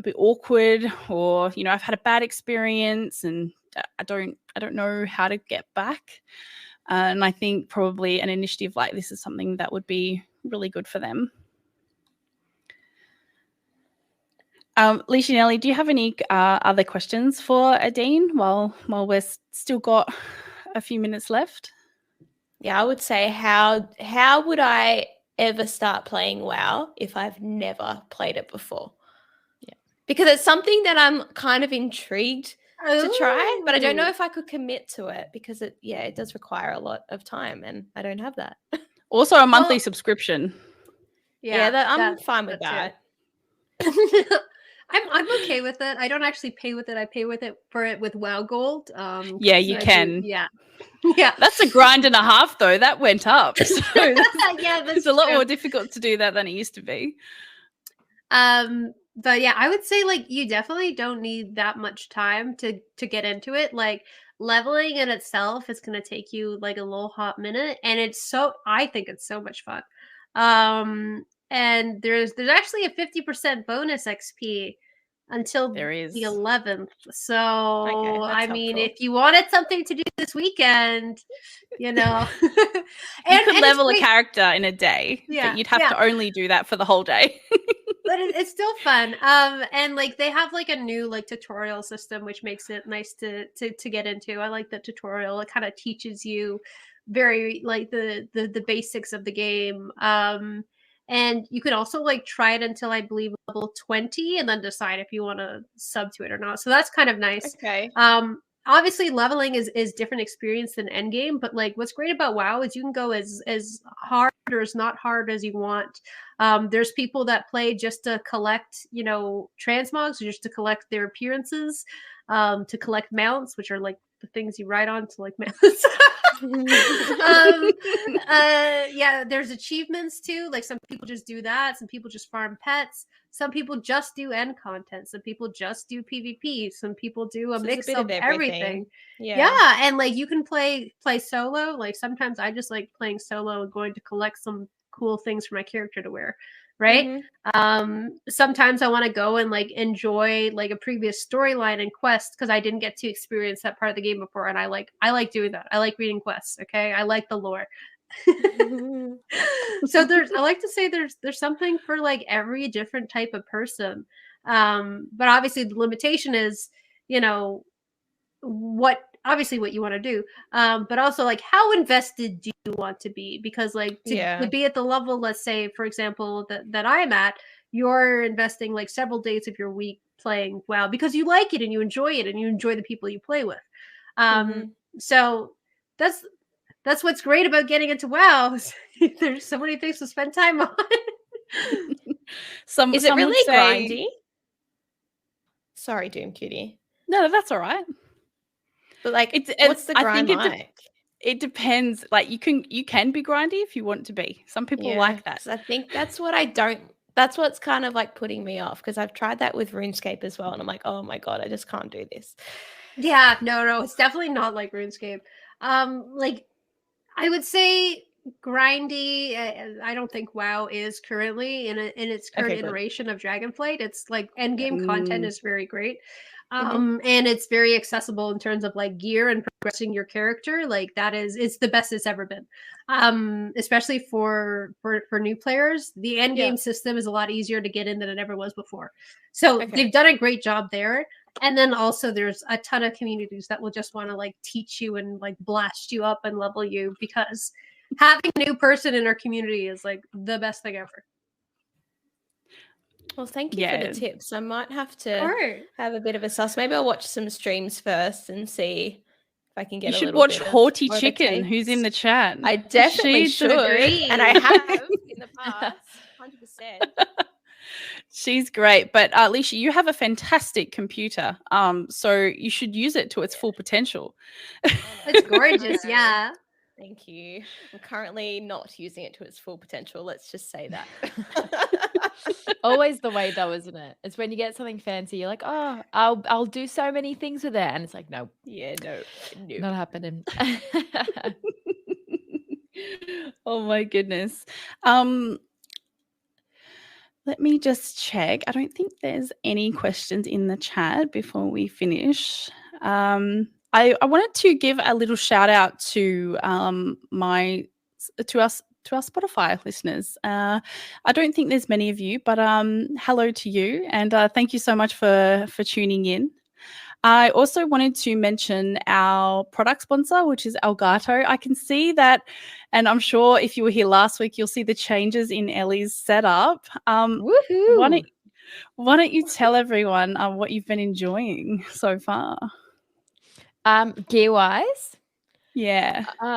bit awkward, or, I've had a bad experience and I don't know how to get back. And I think probably an initiative like this is something that would be really good for them. Liessshy and Ellie, do you have any other questions for Adeen while we're still got a few minutes left? Yeah, I would say how would I ever start playing WoW if I've never played it before? Yeah, because it's something that I'm kind of intrigued to try, but I don't know if I could commit to it because it does require a lot of time, and I don't have that. Also, a monthly subscription. Yeah, I'm fine with that. I'm okay with it. I don't actually pay with it. I pay with WoW Gold. You can. Yeah. That's a grind and a half, though. That went up. So it's a lot more difficult to do that than it used to be. But yeah, I would say like you definitely don't need that much time to get into it. Like leveling in itself is going to take you like a little hot minute, and I think it's so much fun. And there's actually a 50% bonus XP until the 11th. So I mean, if you wanted something to do this weekend, you could level a character in a day. But you'd have to only do that for the whole day. But it's still fun. And like they have like a new like tutorial system, which makes it nice to get into. I like the tutorial. It kind of teaches you very like the basics of the game. And you can also like try it until I believe level 20 and then decide if you want to sub to it or not. So that's kind of nice. Okay. Obviously leveling is different experience than endgame, but like what's great about WoW is you can go as hard or as not hard as you want. There's people that play just to collect, transmogs, or just to collect their appearances, to collect mounts, which are like the things you ride on to like mounts. There's achievements too. Like some people just do that. Some people just farm pets. Some people just do end content. Some people just do PvP. Some people do a mix of everything. Yeah, and like you can play solo. Like sometimes I just like playing solo and going to collect some cool things for my character to wear. right? Mm-hmm. Sometimes I want to go and like enjoy like a previous storyline and quest because I didn't get to experience that part of the game before, and I like doing that. I like reading quests. Okay, I like the lore. So I like to say there's something for like every different type of person. But obviously the limitation is, you know, what you want to do, but also like how invested do you want to be, because like to be at the level, let's say for example that I am at, you're investing like several days of your week playing WoW because you like it and you enjoy it and you enjoy the people you play with. So that's what's great about getting into WoW. There's so many things to spend time on. Is it really grindy? Sorry, Doomcutie. No, that's all right. But like, what's the grind like? It depends. Like you can be grindy if you want to be. Some people like that. I think that's what's kind of like putting me off, because I've tried that with RuneScape as well, and I'm like, oh my god, I just can't do this. Yeah, no, it's definitely not like RuneScape. Like I would say grindy. I don't think WoW is currently in its current iteration of Dragonflight. It's like endgame content is very great. And it's very accessible in terms of like gear and progressing your character. Like it's the best it's ever been. Especially for new players, the end game system is a lot easier to get in than it ever was before. So they've done a great job there. And then also there's a ton of communities that will just want to like teach you and like blast you up and level you, because having a new person in our community is like the best thing ever. Well, thank you for the tips. I might have to have a bit of a sus. Maybe I'll watch some streams first and see if I can get. You should watch Haughty Chicken, who's in the chat. I definitely should, and I have in the past, 100%. She's great, but Liessshy, you have a fantastic computer, so you should use it to its full potential. It's gorgeous, yeah. Thank you. I'm currently not using it to its full potential. Let's just say that. Always the way though, isn't it? It's when you get something fancy, you're like, oh, I'll do so many things with it, and it's like, no, not happening. Oh my goodness. Let me just check. I don't think there's any questions in the chat before we finish. I wanted to give a little shout out to our Spotify listeners. I don't think there's many of you, but hello to you, and thank you so much for tuning in. I also wanted to mention our product sponsor, which is Elgato. I can see that, and I'm sure if you were here last week, you'll see the changes in Ellie's setup. Woohoo! Why don't you tell everyone what you've been enjoying so far? Gear wise,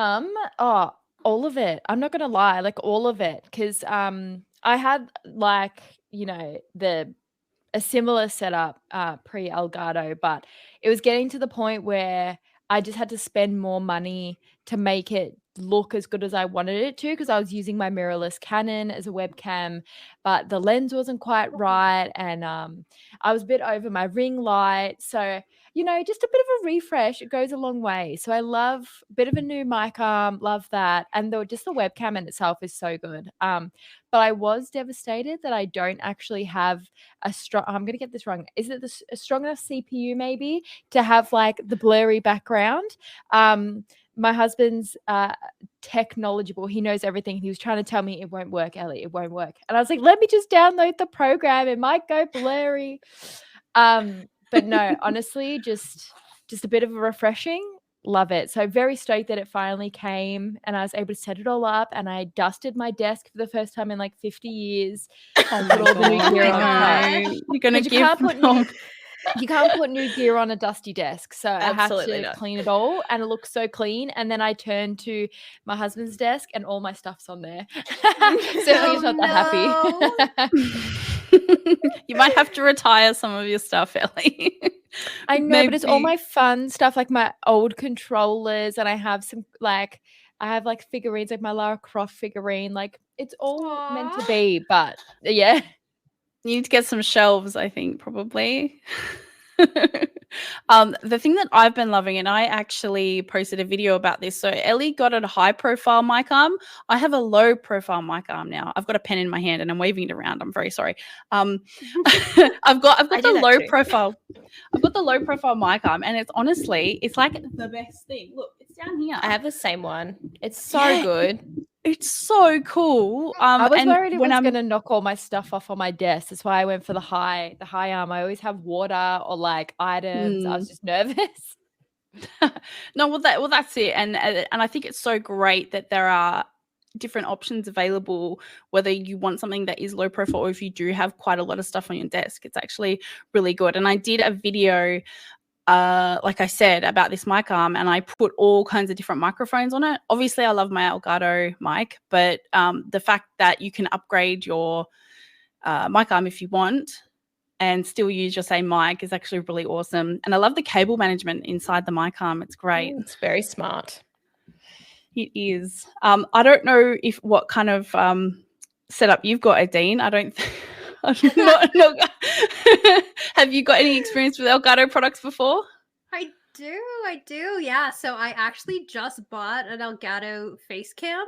all of it. I'm not gonna lie, like all of it, because I had like, you know, a similar setup pre Elgato, but it was getting to the point where I just had to spend more money to make it look as good as I wanted it to, because I was using my mirrorless Canon as a webcam, but the lens wasn't quite right, and I was a bit over my ring light. So, you know, just a bit of a refresh, it goes a long way. So I love a bit of a new mic arm, love that. And just the webcam in itself is so good. But I was devastated that I don't actually have a strong, I'm going to get this wrong. Is it a strong enough CPU maybe to have like the blurry background? My husband's tech knowledgeable. He knows everything. He was trying to tell me it won't work, Ellie. It won't work. And I was like, let me just download the program. It might go blurry. But no, honestly, just a bit of a refreshing. Love it. So very stoked that it finally came and I was able to set it all up, and I dusted my desk for the first time in like 50 years. Oh my God. You're going to you can't put new gear on a dusty desk. So I had to clean it all, and it looks so clean. And then I turned to my husband's desk and all my stuff's on there. So he's not that happy. You might have to retire some of your stuff, Ellie. I know, but it's all my fun stuff, like my old controllers, and I have some like figurines, like my Lara Croft figurine. Like it's all meant to be, but yeah. You need to get some shelves, I think, probably. The thing that I've been loving, and I actually posted a video about this. So Ellie got a high profile mic arm. I have a low profile mic arm now. I've got a pen in my hand and I'm waving it around. I'm very sorry. I've got the low profile. I've got the low profile mic arm, and it's like the best thing. Look, it's down here. I have the same one. It's so good. It's so cool. I was worried it was going to knock all my stuff off on my desk. That's why I went for the high arm. I always have water or like items. I was just nervous. No, that's it. And I think it's so great that there are different options available, whether you want something that is low profile or if you do have quite a lot of stuff on your desk. It's actually really good. And I did a video like I said, about this mic arm, and I put all kinds of different microphones on it. Obviously, I love my Elgato mic, but the fact that you can upgrade your mic arm if you want and still use your same mic is actually really awesome. And I love the cable management inside the mic arm. It's great. It's very smart. It is. I don't know what kind of setup you've got, Adeen. I don't Have you got any experience with Elgato products before? I do. Yeah. So I actually just bought an Elgato face cam.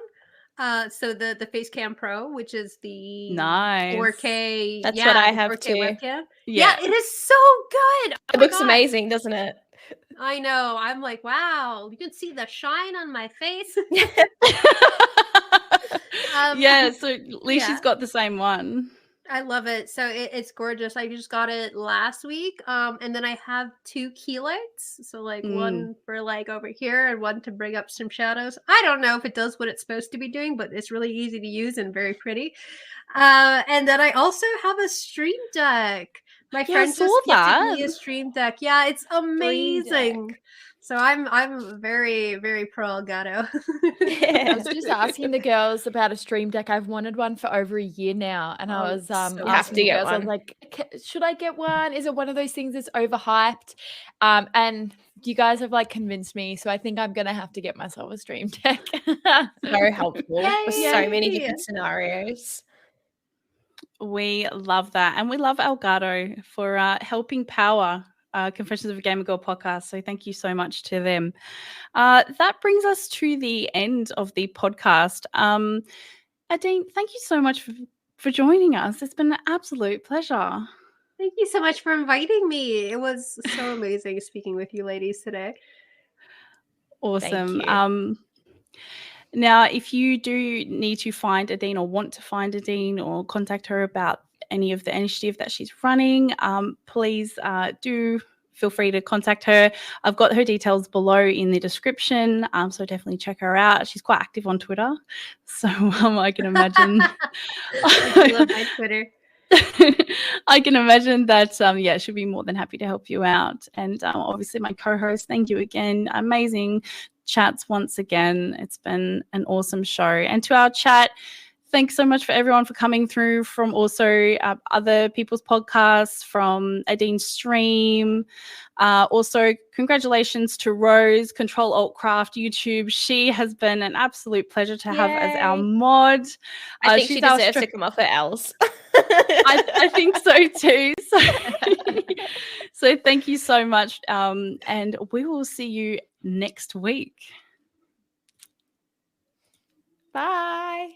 So the face cam Pro, which is the nice 4K. That's what I have 4K too. webcam. Yeah, it is so good. It looks amazing, doesn't it? I know. I'm like, wow, you can see the shine on my face. Yeah, so Liessy's got the same one. I love it. So it's gorgeous. I just got it last week. And then I have 2 key lights. So like one for like over here and one to bring up some shadows. I don't know if it does what it's supposed to be doing, but it's really easy to use and very pretty. And then I also have a Stream Deck. My friend just gifted me a Stream Deck. Yeah, it's amazing. So I'm very, very pro Elgato. I was just asking the girls about a Stream Deck. I've wanted one for over a year now, and I was asking the girls, I was like, should I get one? Is it one of those things that's overhyped? And you guys have like convinced me, so I think I'm gonna have to get myself a Stream Deck. Very helpful for so many different scenarios. We love that, and we love Elgato for helping power Confessions of a Gamer Girl podcast. So thank you so much to them. That brings us to the end of the podcast. Adeen, thank you so much for joining us. It's been an absolute pleasure. Thank you so much for inviting me. It was so amazing speaking with you ladies today. Awesome. Now, if you do need to find Adeen or want to find Adeen or contact her about any of the initiative that she's running, please do feel free to contact her. I've got her details below in the description, so definitely check her out. She's quite active on Twitter, so I can imagine. I love my Twitter. I can imagine that, she'll be more than happy to help you out. And obviously my co-host, thank you again. Amazing chats once again. It's been an awesome show. And to our chat, thanks so much for everyone for coming through from also other people's podcasts, from Adeen's stream. Also, congratulations to Rose, Control Alt Craft YouTube. She has been an absolute pleasure to have as our mod. I think she deserves to come off her L's. I think so too. So thank you so much. And we will see you next week. Bye.